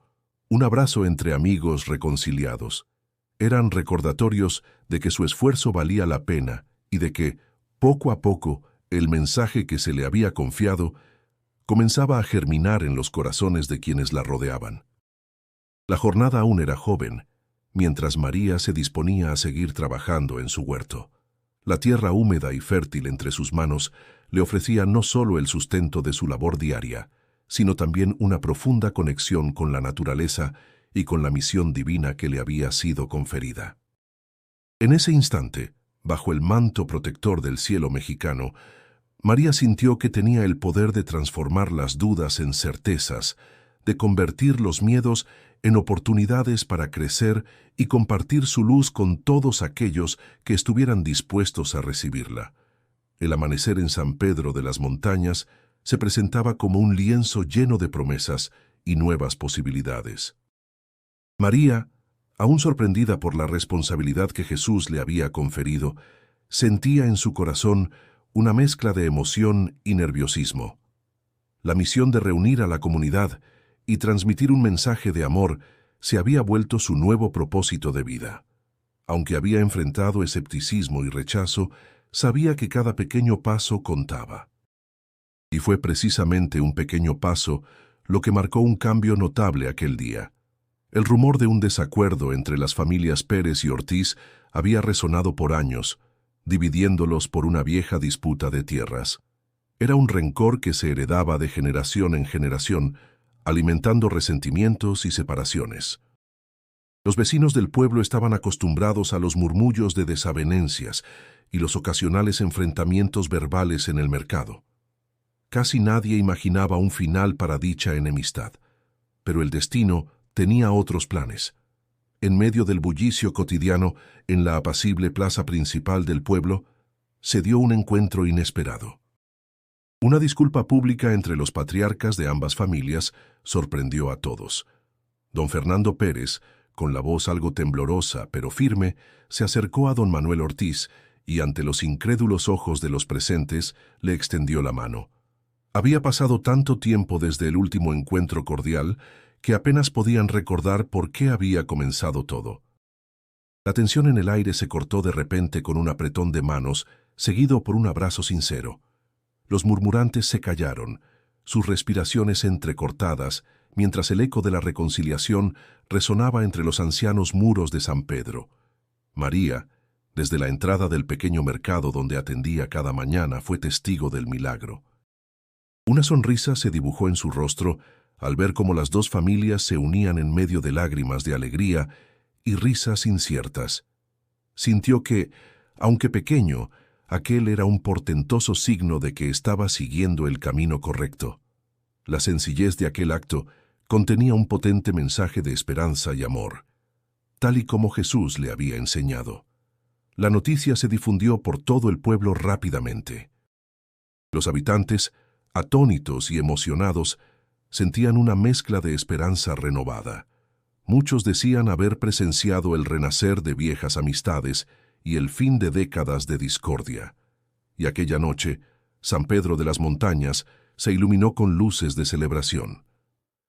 un abrazo entre amigos reconciliados. Eran recordatorios de que su esfuerzo valía la pena y de que, poco a poco, el mensaje que se le había confiado comenzaba a germinar en los corazones de quienes la rodeaban. La jornada aún era joven, mientras María se disponía a seguir trabajando en su huerto. La tierra húmeda y fértil entre sus manos le ofrecía no solo el sustento de su labor diaria, sino también una profunda conexión con la naturaleza y con la misión divina que le había sido conferida. En ese instante, bajo el manto protector del cielo mexicano, María sintió que tenía el poder de transformar las dudas en certezas, de convertir los miedos en oportunidades para crecer y compartir su luz con todos aquellos que estuvieran dispuestos a recibirla. El amanecer en San Pedro de las Montañas se presentaba como un lienzo lleno de promesas y nuevas posibilidades. María, aún sorprendida por la responsabilidad que Jesús le había conferido, sentía en su corazón una mezcla de emoción y nerviosismo. La misión de reunir a la comunidad y transmitir un mensaje de amor se había vuelto su nuevo propósito de vida. Aunque había enfrentado escepticismo y rechazo, sabía que cada pequeño paso contaba. Y fue precisamente un pequeño paso lo que marcó un cambio notable aquel día. El rumor de un desacuerdo entre las familias Pérez y Ortiz había resonado por años, dividiéndolos por una vieja disputa de tierras. Era un rencor que se heredaba de generación en generación, alimentando resentimientos y separaciones. Los vecinos del pueblo estaban acostumbrados a los murmullos de desavenencias y los ocasionales enfrentamientos verbales en el mercado. Casi nadie imaginaba un final para dicha enemistad, pero el destino tenía otros planes. En medio del bullicio cotidiano, en la apacible plaza principal del pueblo, se dio un encuentro inesperado. Una disculpa pública entre los patriarcas de ambas familias sorprendió a todos. Don Fernando Pérez, con la voz algo temblorosa pero firme, se acercó a don Manuel Ortiz y, ante los incrédulos ojos de los presentes, le extendió la mano. Había pasado tanto tiempo desde el último encuentro cordial que apenas podían recordar por qué había comenzado todo. La tensión en el aire se cortó de repente con un apretón de manos, seguido por un abrazo sincero. Los murmurantes se callaron, sus respiraciones entrecortadas, mientras el eco de la reconciliación resonaba entre los ancianos muros de San Pedro. María, desde la entrada del pequeño mercado donde atendía cada mañana, fue testigo del milagro. Una sonrisa se dibujó en su rostro al ver cómo las dos familias se unían en medio de lágrimas de alegría y risas inciertas. Sintió que, aunque pequeño, aquel era un portentoso signo de que estaba siguiendo el camino correcto. La sencillez de aquel acto contenía un potente mensaje de esperanza y amor, tal y como Jesús le había enseñado. La noticia se difundió por todo el pueblo rápidamente. Los habitantes, atónitos y emocionados, sentían una mezcla de esperanza renovada. Muchos decían haber presenciado el renacer de viejas amistades y el fin de décadas de discordia. Y aquella noche, San Pedro de las Montañas se iluminó con luces de celebración.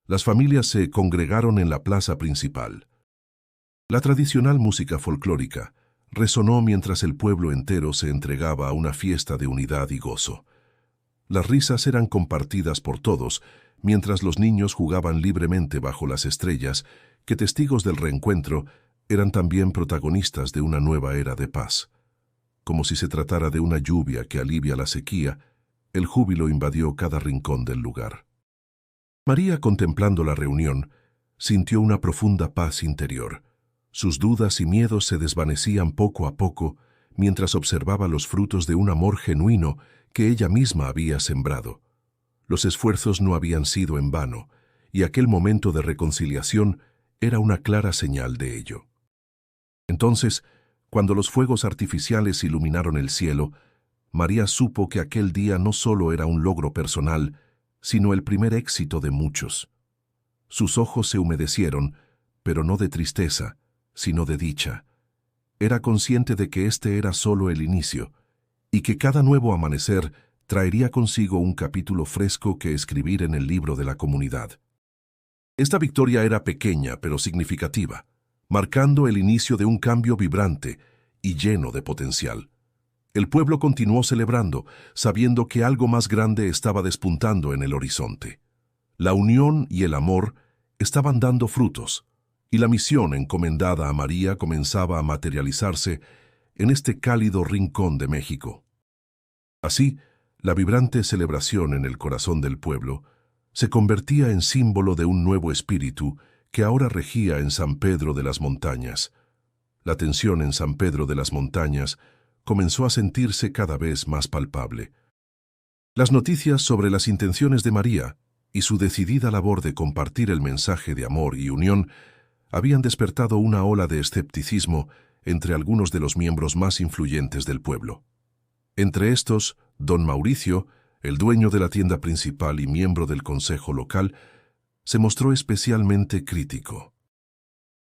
Las familias se congregaron en la plaza principal. La tradicional música folclórica resonó mientras el pueblo entero se entregaba a una fiesta de unidad y gozo. Las risas eran compartidas por todos, mientras los niños jugaban libremente bajo las estrellas, que testigos del reencuentro eran también protagonistas de una nueva era de paz. Como si se tratara de una lluvia que alivia la sequía, El júbilo invadió cada rincón del lugar. María, contemplando la reunión, sintió una profunda paz interior. Sus dudas y miedos se desvanecían poco a poco mientras observaba los frutos de un amor genuino que ella misma había sembrado. Los esfuerzos no habían sido en vano, y aquel momento de reconciliación era una clara señal de ello. Entonces, cuando los fuegos artificiales iluminaron el cielo, María supo que aquel día no solo era un logro personal, sino el primer éxito de muchos. Sus ojos se humedecieron, pero no de tristeza, sino de dicha. Era consciente de que este era solo el inicio, y que cada nuevo amanecer traería consigo un capítulo fresco que escribir en el libro de la comunidad. Esta victoria era pequeña pero significativa, marcando el inicio de un cambio vibrante y lleno de potencial. El pueblo continuó celebrando, sabiendo que algo más grande estaba despuntando en el horizonte. La unión y el amor estaban dando frutos, y la misión encomendada a María comenzaba a materializarse en este cálido rincón de México. Así, la vibrante celebración en el corazón del pueblo se convertía en símbolo de un nuevo espíritu que ahora regía en San Pedro de las Montañas. La tensión en San Pedro de las Montañas comenzó a sentirse cada vez más palpable. Las noticias sobre las intenciones de María y su decidida labor de compartir el mensaje de amor y unión habían despertado una ola de escepticismo entre algunos de los miembros más influyentes del pueblo. Entre estos, don Mauricio, el dueño de la tienda principal y miembro del consejo local, se mostró especialmente crítico.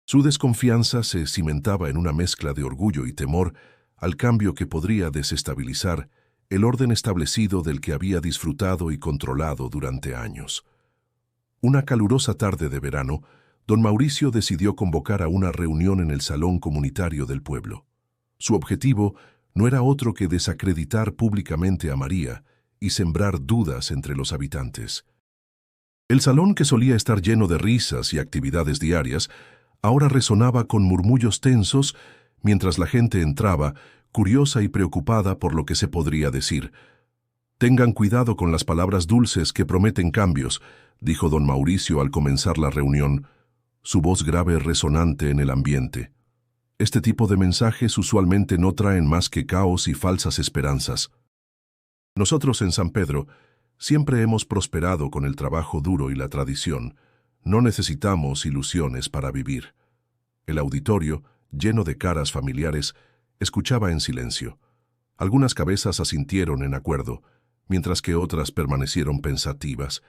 Su desconfianza se cimentaba en una mezcla de orgullo y temor al cambio que podría desestabilizar el orden establecido del que había disfrutado y controlado durante años. Una calurosa tarde de verano, don Mauricio decidió convocar a una reunión en el salón comunitario del pueblo. Su objetivo no era otro que desacreditar públicamente a María y sembrar dudas entre los habitantes. El salón, que solía estar lleno de risas y actividades diarias, ahora resonaba con murmullos tensos mientras la gente entraba, curiosa y preocupada por lo que se podría decir. «Tengan cuidado con las palabras dulces que prometen cambios», dijo don Mauricio al comenzar la reunión, su voz grave resonante en el ambiente. Este tipo de mensajes usualmente no traen más que caos y falsas esperanzas. Nosotros en San Pedro siempre hemos prosperado con el trabajo duro y la tradición. No necesitamos ilusiones para vivir. El auditorio, lleno de caras familiares, escuchaba en silencio. Algunas cabezas asintieron en acuerdo, mientras que otras permanecieron pensativas,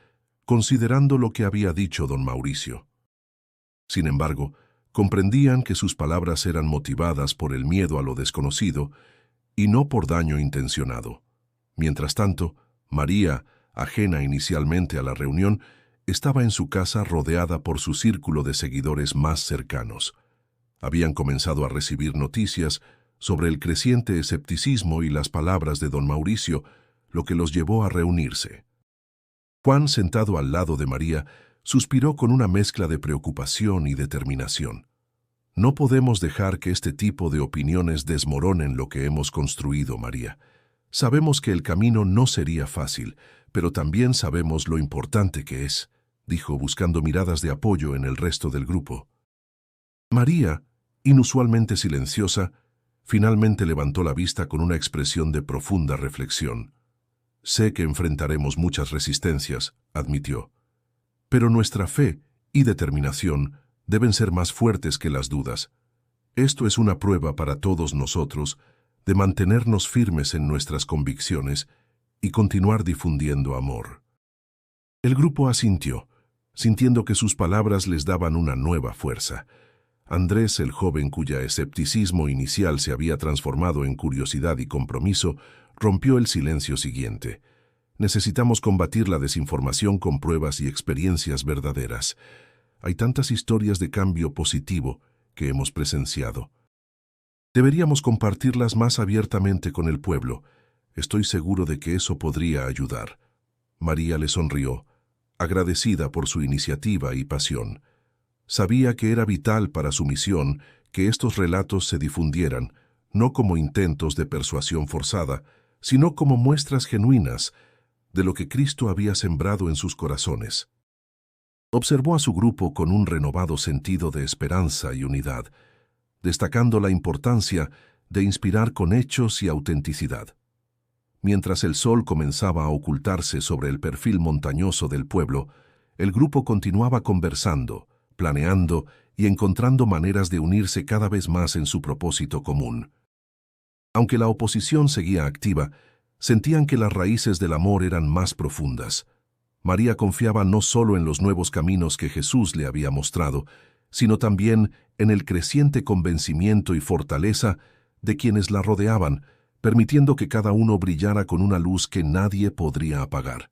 considerando lo que había dicho don Mauricio. Sin embargo, comprendían que sus palabras eran motivadas por el miedo a lo desconocido y no por daño intencionado. Mientras tanto, María, ajena inicialmente a la reunión, estaba en su casa rodeada por su círculo de seguidores más cercanos. Habían comenzado a recibir noticias sobre el creciente escepticismo y las palabras de don Mauricio, lo que los llevó a reunirse. Juan, sentado al lado de María, suspiró con una mezcla de preocupación y determinación. No podemos dejar que este tipo de opiniones desmoronen lo que hemos construido, María. Sabemos que el camino no sería fácil, pero también sabemos lo importante que es, dijo buscando miradas de apoyo en el resto del grupo. María, inusualmente silenciosa, finalmente levantó la vista con una expresión de profunda reflexión. Sé que enfrentaremos muchas resistencias, admitió. Pero nuestra fe y determinación deben ser más fuertes que las dudas. Esto es una prueba para todos nosotros de mantenernos firmes en nuestras convicciones y continuar difundiendo amor. El grupo asintió, sintiendo que sus palabras les daban una nueva fuerza. Andrés, el joven cuya escepticismo inicial se había transformado en curiosidad y compromiso, rompió el silencio siguiente. Necesitamos combatir la desinformación con pruebas y experiencias verdaderas. Hay tantas historias de cambio positivo que hemos presenciado. Deberíamos compartirlas más abiertamente con el pueblo. Estoy seguro de que eso podría ayudar. María le sonrió, agradecida por su iniciativa y pasión. Sabía que era vital para su misión que estos relatos se difundieran, no como intentos de persuasión forzada, sino como muestras genuinas de lo que Cristo había sembrado en sus corazones. Observó a su grupo con un renovado sentido de esperanza y unidad, destacando la importancia de inspirar con hechos y autenticidad. Mientras el sol comenzaba a ocultarse sobre el perfil montañoso del pueblo, el grupo continuaba conversando, planeando y encontrando maneras de unirse cada vez más en su propósito común. Aunque la oposición seguía activa, sentían que las raíces del amor eran más profundas. María confiaba no solo en los nuevos caminos que Jesús le había mostrado, sino también en el creciente convencimiento y fortaleza de quienes la rodeaban, permitiendo que cada uno brillara con una luz que nadie podría apagar.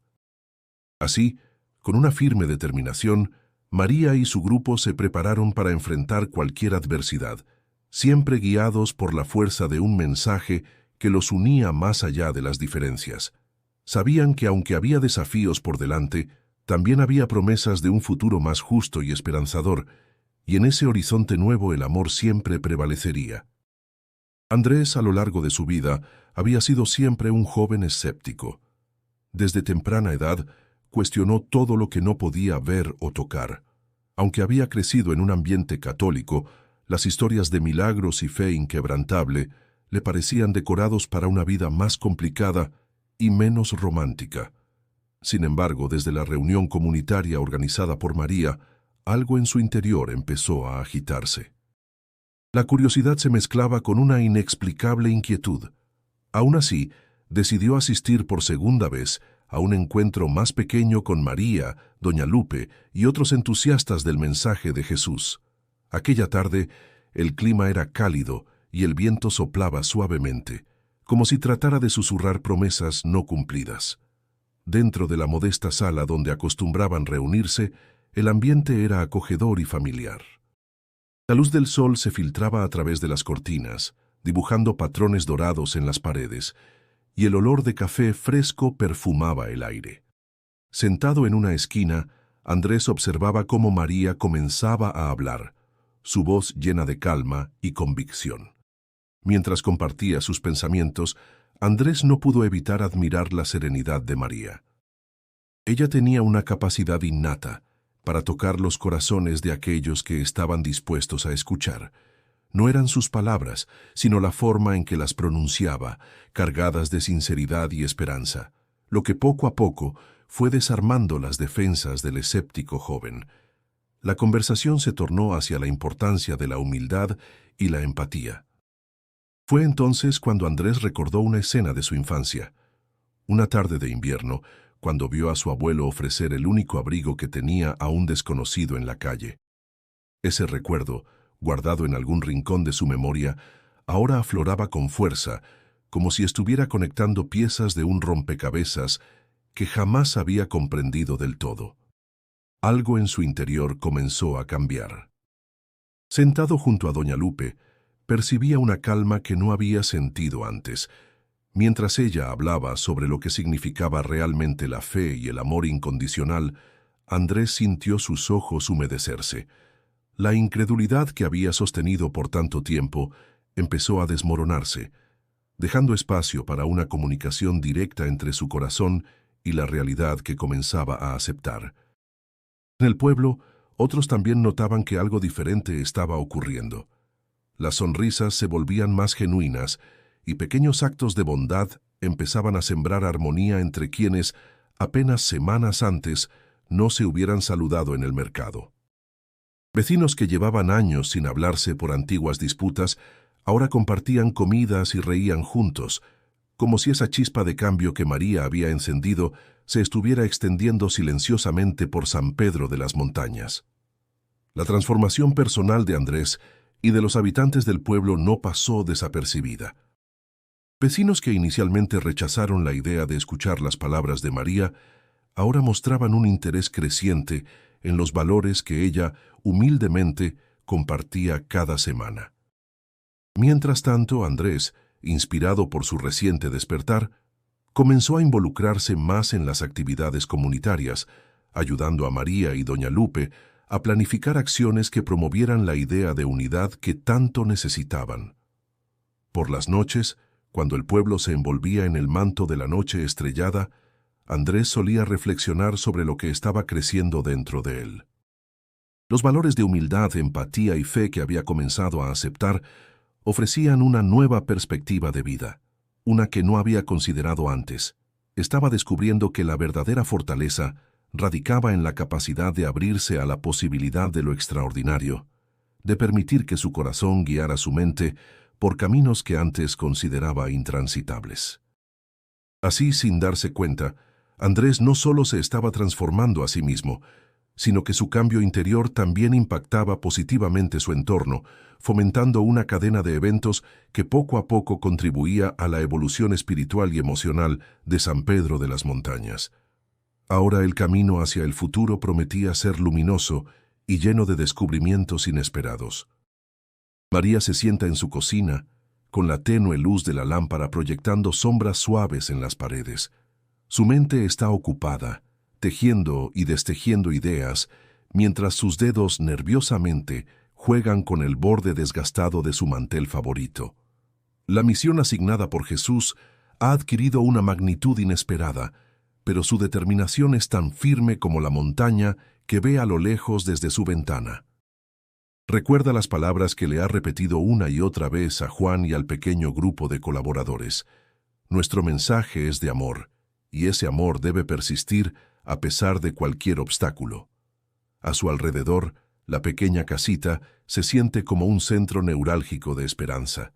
Así, con una firme determinación, María y su grupo se prepararon para enfrentar cualquier adversidad, siempre guiados por la fuerza de un mensaje que los unía más allá de las diferencias. Sabían que aunque había desafíos por delante, también había promesas de un futuro más justo y esperanzador, y en ese horizonte nuevo el amor siempre prevalecería. Andrés, a lo largo de su vida, había sido siempre un joven escéptico. Desde temprana edad, cuestionó todo lo que no podía ver o tocar. Aunque había crecido en un ambiente católico, las historias de milagros y fe inquebrantable le parecían decorados para una vida más complicada y menos romántica. Sin embargo, desde la reunión comunitaria organizada por María, algo en su interior empezó a agitarse. La curiosidad se mezclaba con una inexplicable inquietud. Aún así, decidió asistir por segunda vez a un encuentro más pequeño con María, doña Lupe y otros entusiastas del mensaje de Jesús. Aquella tarde, el clima era cálido y el viento soplaba suavemente, como si tratara de susurrar promesas no cumplidas. Dentro de la modesta sala donde acostumbraban reunirse, el ambiente era acogedor y familiar. La luz del sol se filtraba a través de las cortinas, dibujando patrones dorados en las paredes, y el olor de café fresco perfumaba el aire. Sentado en una esquina, Andrés observaba cómo María comenzaba a hablar, su voz llena de calma y convicción. Mientras compartía sus pensamientos, Andrés no pudo evitar admirar la serenidad de María. Ella tenía una capacidad innata para tocar los corazones de aquellos que estaban dispuestos a escuchar. No eran sus palabras, sino la forma en que las pronunciaba, cargadas de sinceridad y esperanza, lo que poco a poco fue desarmando las defensas del escéptico joven. La conversación se tornó hacia la importancia de la humildad y la empatía. Fue entonces cuando Andrés recordó una escena de su infancia. Una tarde de invierno, cuando vio a su abuelo ofrecer el único abrigo que tenía a un desconocido en la calle. Ese recuerdo, guardado en algún rincón de su memoria, ahora afloraba con fuerza, como si estuviera conectando piezas de un rompecabezas que jamás había comprendido del todo. Algo en su interior comenzó a cambiar. Sentado junto a doña Lupe, percibía una calma que no había sentido antes. Mientras ella hablaba sobre lo que significaba realmente la fe y el amor incondicional, Andrés sintió sus ojos humedecerse. La incredulidad que había sostenido por tanto tiempo empezó a desmoronarse, dejando espacio para una comunicación directa entre su corazón y la realidad que comenzaba a aceptar. En el pueblo, otros también notaban que algo diferente estaba ocurriendo. Las sonrisas se volvían más genuinas y pequeños actos de bondad empezaban a sembrar armonía entre quienes, apenas semanas antes, no se hubieran saludado en el mercado. Vecinos que llevaban años sin hablarse por antiguas disputas, ahora compartían comidas y reían juntos, como si esa chispa de cambio que María había encendido se estuviera extendiendo silenciosamente por San Pedro de las Montañas. La transformación personal de Andrés y de los habitantes del pueblo no pasó desapercibida. Vecinos que inicialmente rechazaron la idea de escuchar las palabras de María, ahora mostraban un interés creciente en los valores que ella humildemente compartía cada semana. Mientras tanto, Andrés, inspirado por su reciente despertar, comenzó a involucrarse más en las actividades comunitarias, ayudando a María y doña Lupe a planificar acciones que promovieran la idea de unidad que tanto necesitaban. Por las noches, cuando el pueblo se envolvía en el manto de la noche estrellada, Andrés solía reflexionar sobre lo que estaba creciendo dentro de él. Los valores de humildad, empatía y fe que había comenzado a aceptar ofrecían una nueva perspectiva de vida, una que no había considerado antes. Estaba descubriendo que la verdadera fortaleza radicaba en la capacidad de abrirse a la posibilidad de lo extraordinario, de permitir que su corazón guiara su mente por caminos que antes consideraba intransitables. Así, sin darse cuenta, Andrés no solo se estaba transformando a sí mismo, sino que su cambio interior también impactaba positivamente su entorno, fomentando una cadena de eventos que poco a poco contribuía a la evolución espiritual y emocional de San Pedro de las Montañas. Ahora el camino hacia el futuro prometía ser luminoso y lleno de descubrimientos inesperados. María se sienta en su cocina, con la tenue luz de la lámpara proyectando sombras suaves en las paredes. Su mente está ocupada, tejiendo y destejiendo ideas, mientras sus dedos nerviosamente juegan con el borde desgastado de su mantel favorito. La misión asignada por Jesús ha adquirido una magnitud inesperada, pero su determinación es tan firme como la montaña que ve a lo lejos desde su ventana. Recuerda las palabras que le ha repetido una y otra vez a Juan y al pequeño grupo de colaboradores. Nuestro mensaje es de amor, y ese amor debe persistir a pesar de cualquier obstáculo. A su alrededor, la pequeña casita se siente como un centro neurálgico de esperanza,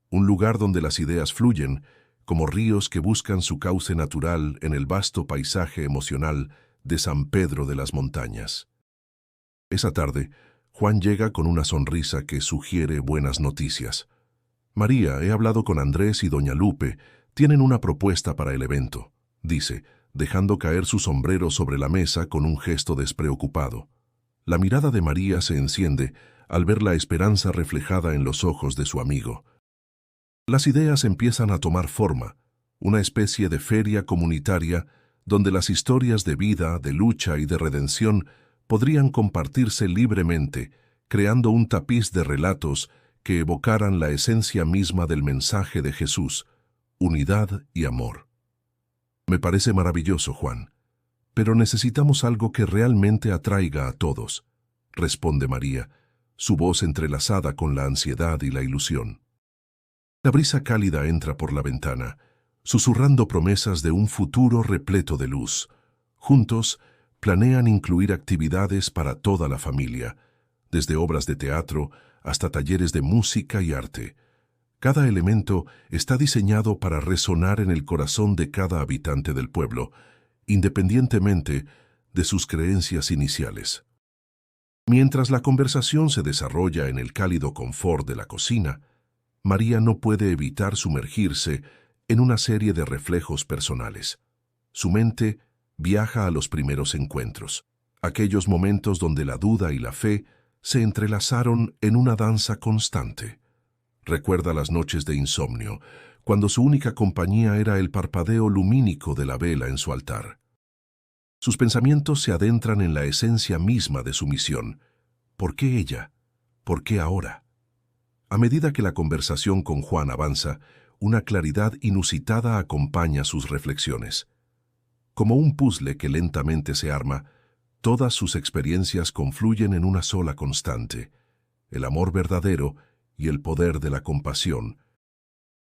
un lugar donde las ideas fluyen, como ríos que buscan su cauce natural en el vasto paisaje emocional de San Pedro de las Montañas. Esa tarde, Juan llega con una sonrisa que sugiere buenas noticias. María, he hablado con Andrés y doña Lupe, tienen una propuesta para el evento, dice, dejando caer su sombrero sobre la mesa con un gesto despreocupado. La mirada de María se enciende al ver la esperanza reflejada en los ojos de su amigo. Las ideas empiezan a tomar forma, una especie de feria comunitaria donde las historias de vida, de lucha y de redención podrían compartirse libremente, creando un tapiz de relatos que evocaran la esencia misma del mensaje de Jesús, unidad y amor. Me parece maravilloso, Juan, pero necesitamos algo que realmente atraiga a todos, responde María, su voz entrelazada con la ansiedad y la ilusión. La brisa cálida entra por la ventana, susurrando promesas de un futuro repleto de luz. Juntos, planean incluir actividades para toda la familia, desde obras de teatro hasta talleres de música y arte. Cada elemento está diseñado para resonar en el corazón de cada habitante del pueblo, independientemente de sus creencias iniciales. Mientras la conversación se desarrolla en el cálido confort de la cocina, María no puede evitar sumergirse en una serie de reflejos personales. Su mente viaja a los primeros encuentros, aquellos momentos donde la duda y la fe se entrelazaron en una danza constante. Recuerda las noches de insomnio, cuando su única compañía era el parpadeo lumínico de la vela en su altar. Sus pensamientos se adentran en la esencia misma de su misión. ¿Por qué ella? ¿Por qué ahora? A medida que la conversación con Juan avanza, una claridad inusitada acompaña sus reflexiones. Como un puzzle que lentamente se arma, todas sus experiencias confluyen en una sola constante, el amor verdadero y el poder de la compasión.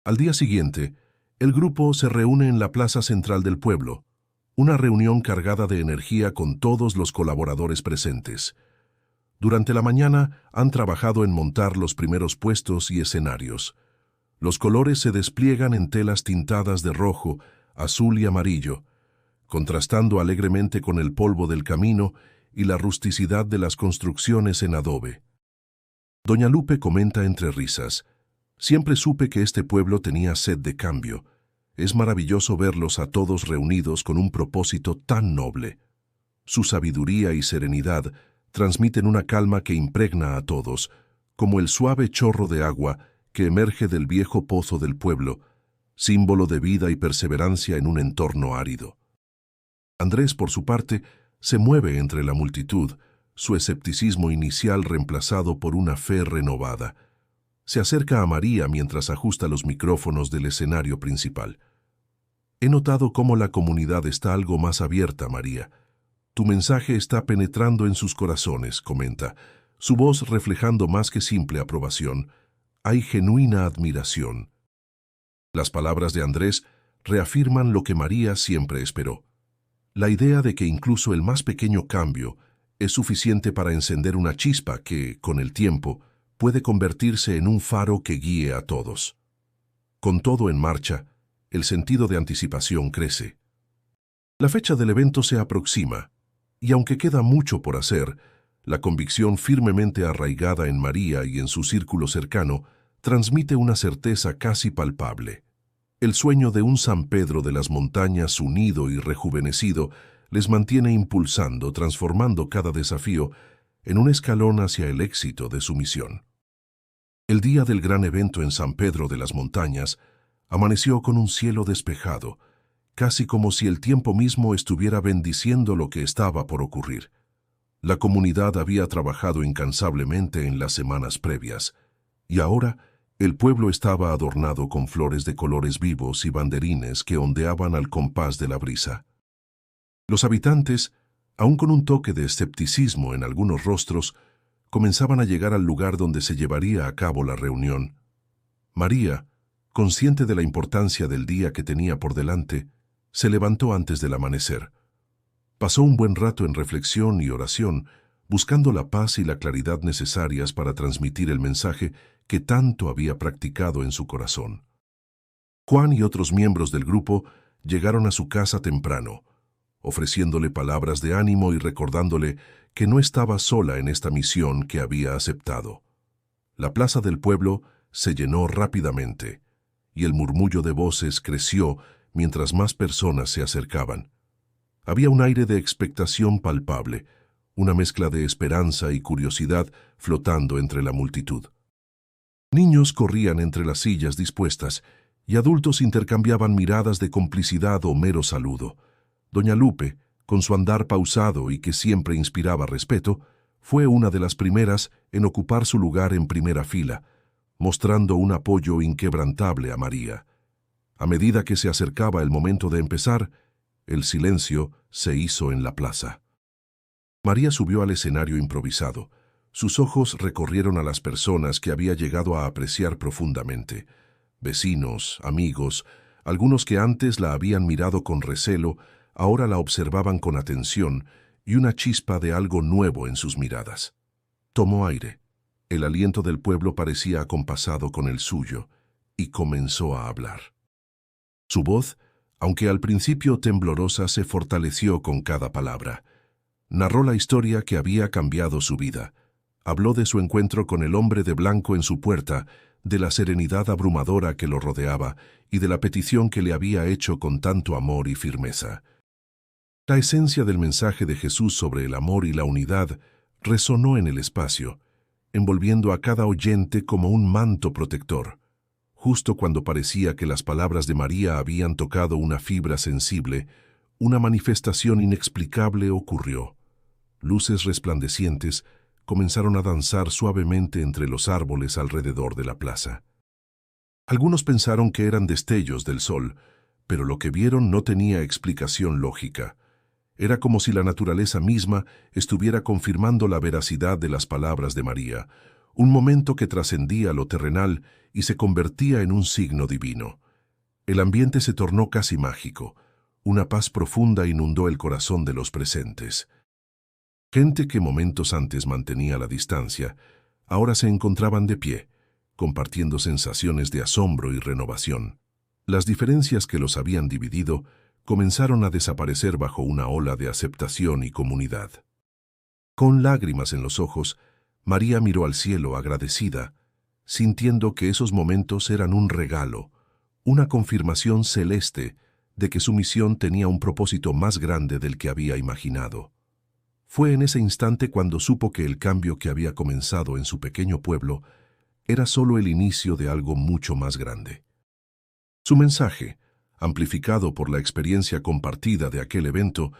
Al día siguiente, el grupo se reúne en la plaza central del pueblo, una reunión cargada de energía con todos los colaboradores presentes. Durante la mañana han trabajado en montar los primeros puestos y escenarios. Los colores se despliegan en telas tintadas de rojo, azul y amarillo, contrastando alegremente con el polvo del camino y la rusticidad de las construcciones en adobe. Doña Lupe comenta entre risas: siempre supe que este pueblo tenía sed de cambio. Es maravilloso verlos a todos reunidos con un propósito tan noble. Su sabiduría y serenidad transmiten una calma que impregna a todos, como el suave chorro de agua que emerge del viejo pozo del pueblo, símbolo de vida y perseverancia en un entorno árido. Andrés, por su parte, se mueve entre la multitud, su escepticismo inicial reemplazado por una fe renovada. Se acerca a María mientras ajusta los micrófonos del escenario principal. He notado cómo la comunidad está algo más abierta, María. Tu mensaje está penetrando en sus corazones, comenta, su voz reflejando más que simple aprobación. Hay genuina admiración. Las palabras de Andrés reafirman lo que María siempre esperó. La idea de que incluso el más pequeño cambio es suficiente para encender una chispa que, con el tiempo, puede convertirse en un faro que guíe a todos. Con todo en marcha, el sentido de anticipación crece. La fecha del evento se aproxima, y aunque queda mucho por hacer, la convicción firmemente arraigada en María y en su círculo cercano transmite una certeza casi palpable. El sueño de un San Pedro de las Montañas unido y rejuvenecido les mantiene impulsando, transformando cada desafío en un escalón hacia el éxito de su misión. El día del gran evento en San Pedro de las Montañas amaneció con un cielo despejado, casi como si el tiempo mismo estuviera bendiciendo lo que estaba por ocurrir. La comunidad había trabajado incansablemente en las semanas previas, y ahora el pueblo estaba adornado con flores de colores vivos y banderines que ondeaban al compás de la brisa. Los habitantes, aun con un toque de escepticismo en algunos rostros, comenzaban a llegar al lugar donde se llevaría a cabo la reunión. María, consciente de la importancia del día que tenía por delante, se levantó antes del amanecer. Pasó un buen rato en reflexión y oración, buscando la paz y la claridad necesarias para transmitir el mensaje que tanto había practicado en su corazón. Juan y otros miembros del grupo llegaron a su casa temprano, ofreciéndole palabras de ánimo y recordándole que no estaba sola en esta misión que había aceptado. La plaza del pueblo se llenó rápidamente, y el murmullo de voces creció mientras más personas se acercaban. Había un aire de expectación palpable, una mezcla de esperanza y curiosidad flotando entre la multitud. Niños corrían entre las sillas dispuestas, y adultos intercambiaban miradas de complicidad o mero saludo. Doña Lupe, con su andar pausado y que siempre inspiraba respeto, fue una de las primeras en ocupar su lugar en primera fila, mostrando un apoyo inquebrantable a María. A medida que se acercaba el momento de empezar, el silencio se hizo en la plaza. María subió al escenario improvisado. Sus ojos recorrieron a las personas que había llegado a apreciar profundamente. Vecinos, amigos, algunos que antes la habían mirado con recelo, ahora la observaban con atención y una chispa de algo nuevo en sus miradas. Tomó aire. El aliento del pueblo parecía acompasado con el suyo, y comenzó a hablar. Su voz, aunque al principio temblorosa, se fortaleció con cada palabra. Narró la historia que había cambiado su vida. Habló de su encuentro con el hombre de blanco en su puerta, de la serenidad abrumadora que lo rodeaba y de la petición que le había hecho con tanto amor y firmeza. La esencia del mensaje de Jesús sobre el amor y la unidad resonó en el espacio, envolviendo a cada oyente como un manto protector. Justo cuando parecía que las palabras de María habían tocado una fibra sensible, una manifestación inexplicable ocurrió. Luces resplandecientes comenzaron a danzar suavemente entre los árboles alrededor de la plaza. Algunos pensaron que eran destellos del sol, pero lo que vieron no tenía explicación lógica. Era como si la naturaleza misma estuviera confirmando la veracidad de las palabras de María, un momento que trascendía lo terrenal y se convertía en un signo divino. El ambiente se tornó casi mágico. Una paz profunda inundó el corazón de los presentes. Gente que momentos antes mantenía la distancia, ahora se encontraban de pie, compartiendo sensaciones de asombro y renovación. Las diferencias que los habían dividido comenzaron a desaparecer bajo una ola de aceptación y comunidad. Con lágrimas en los ojos, María miró al cielo agradecida, sintiendo que esos momentos eran un regalo, una confirmación celeste de que su misión tenía un propósito más grande del que había imaginado. Fue en ese instante cuando supo que el cambio que había comenzado en su pequeño pueblo era solo el inicio de algo mucho más grande. Su mensaje, amplificado por la experiencia compartida de aquel evento,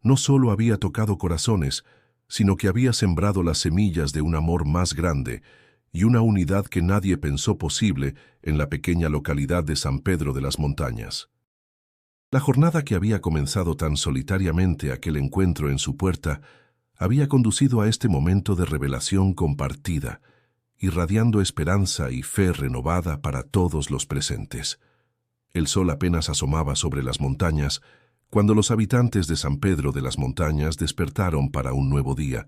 no solo había tocado corazones, sino que había sembrado las semillas de un amor más grande y una unidad que nadie pensó posible en la pequeña localidad de San Pedro de las Montañas. La jornada que había comenzado tan solitariamente aquel encuentro en su puerta había conducido a este momento de revelación compartida, irradiando esperanza y fe renovada para todos los presentes. El sol apenas asomaba sobre las montañas cuando los habitantes de San Pedro de las Montañas despertaron para un nuevo día,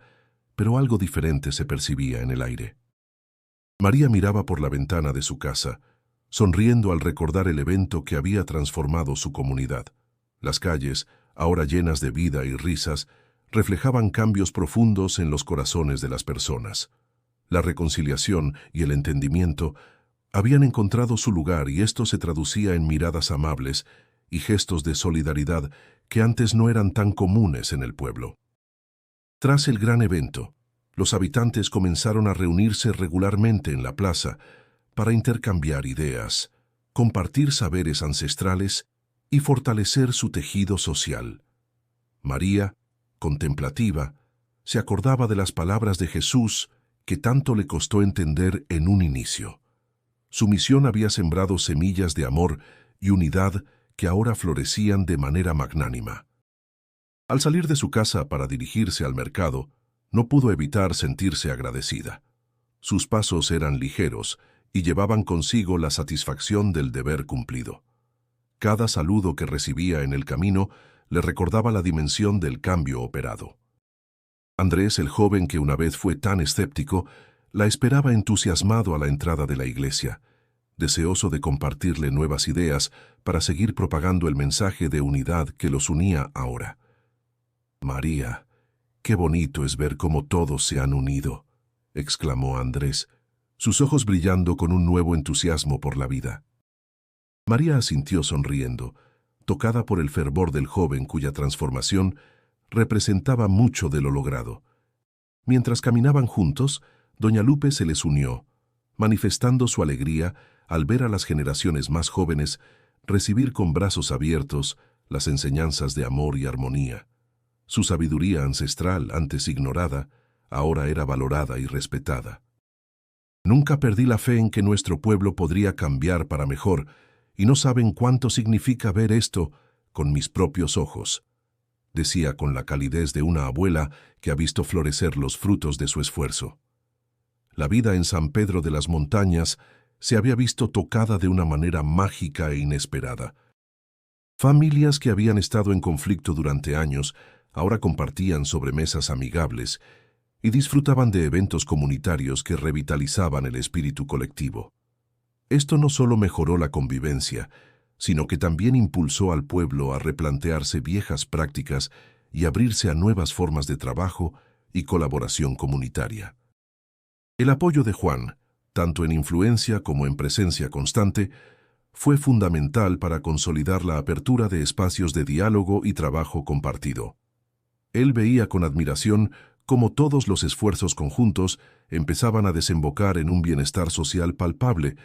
pero algo diferente se percibía en el aire. María miraba por la ventana de su casa, sonriendo al recordar el evento que había transformado su comunidad. Las calles, ahora llenas de vida y risas, reflejaban cambios profundos en los corazones de las personas. La reconciliación y el entendimiento habían encontrado su lugar y esto se traducía en miradas amables y gestos de solidaridad que antes no eran tan comunes en el pueblo. Tras el gran evento, los habitantes comenzaron a reunirse regularmente en la plaza para intercambiar ideas, compartir saberes ancestrales y fortalecer su tejido social. María, contemplativa, se acordaba de las palabras de Jesús que tanto le costó entender en un inicio. Su misión había sembrado semillas de amor y unidad que ahora florecían de manera magnánima. Al salir de su casa para dirigirse al mercado, no pudo evitar sentirse agradecida. Sus pasos eran ligeros y llevaban consigo la satisfacción del deber cumplido. Cada saludo que recibía en el camino le recordaba la dimensión del cambio operado. Andrés, el joven que una vez fue tan escéptico, la esperaba entusiasmado a la entrada de la iglesia, deseoso de compartirle nuevas ideas para seguir propagando el mensaje de unidad que los unía ahora. «María, qué bonito es ver cómo todos se han unido», exclamó Andrés, sus ojos brillando con un nuevo entusiasmo por la vida. María asintió sonriendo, tocada por el fervor del joven cuya transformación representaba mucho de lo logrado. Mientras caminaban juntos, doña Lupe se les unió, manifestando su alegría al ver a las generaciones más jóvenes recibir con brazos abiertos las enseñanzas de amor y armonía. Su sabiduría ancestral, antes ignorada, ahora era valorada y respetada. «Nunca perdí la fe en que nuestro pueblo podría cambiar para mejor, y no saben cuánto significa ver esto con mis propios ojos», decía con la calidez de una abuela que ha visto florecer los frutos de su esfuerzo. La vida en San Pedro de las Montañas se había visto tocada de una manera mágica e inesperada. Familias que habían estado en conflicto durante años ahora compartían sobremesas amigables y disfrutaban de eventos comunitarios que revitalizaban el espíritu colectivo. Esto no solo mejoró la convivencia, sino que también impulsó al pueblo a replantearse viejas prácticas y abrirse a nuevas formas de trabajo y colaboración comunitaria. El apoyo de Juan, tanto en influencia como en presencia constante, fue fundamental para consolidar la apertura de espacios de diálogo y trabajo compartido. Él veía con admiración cómo todos los esfuerzos conjuntos empezaban a desembocar en un bienestar social palpable,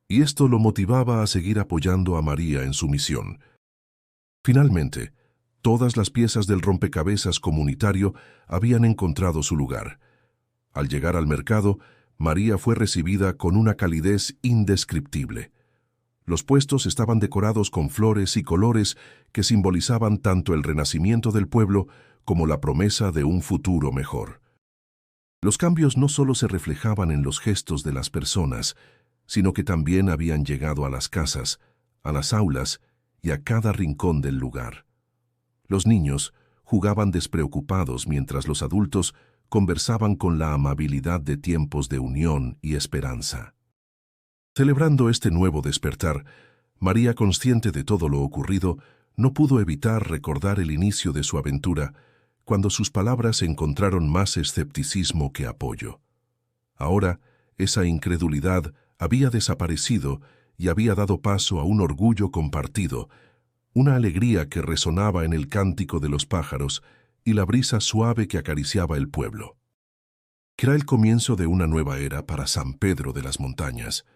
y esto lo motivaba a seguir apoyando a María en su misión. Finalmente, todas las piezas del rompecabezas comunitario habían encontrado su lugar. Al llegar al mercado, María fue recibida con una calidez indescriptible. Los puestos estaban decorados con flores y colores que simbolizaban tanto el renacimiento del pueblo como la promesa de un futuro mejor. Los cambios no solo se reflejaban en los gestos de las personas, sino que también habían llegado a las casas, a las aulas y a cada rincón del lugar. Los niños jugaban despreocupados mientras los adultos conversaban con la amabilidad de tiempos de unión y esperanza. Celebrando este nuevo despertar, María, consciente de todo lo ocurrido, no pudo evitar recordar el inicio de su aventura, cuando sus palabras encontraron más escepticismo que apoyo. Ahora, esa incredulidad había desaparecido y había dado paso a un orgullo compartido, una alegría que resonaba en el cántico de los pájaros y la brisa suave que acariciaba el pueblo. Era el comienzo de una nueva era para San Pedro de las Montañas,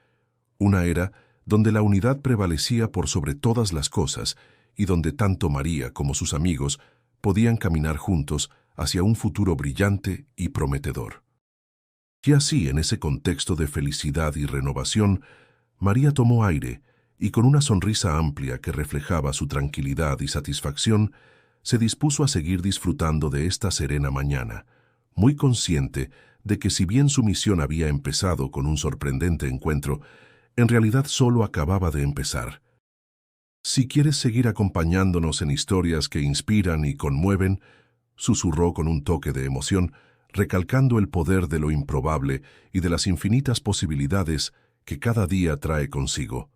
una era donde la unidad prevalecía por sobre todas las cosas y donde tanto María como sus amigos podían caminar juntos hacia un futuro brillante y prometedor. Y así, en ese contexto de felicidad y renovación, María tomó aire y con una sonrisa amplia que reflejaba su tranquilidad y satisfacción, se dispuso a seguir disfrutando de esta serena mañana, muy consciente de que si bien su misión había empezado con un sorprendente encuentro, en realidad solo acababa de empezar. Si quieres seguir acompañándonos en historias que inspiran y conmueven, susurró con un toque de emoción, recalcando el poder de lo improbable y de las infinitas posibilidades que cada día trae consigo.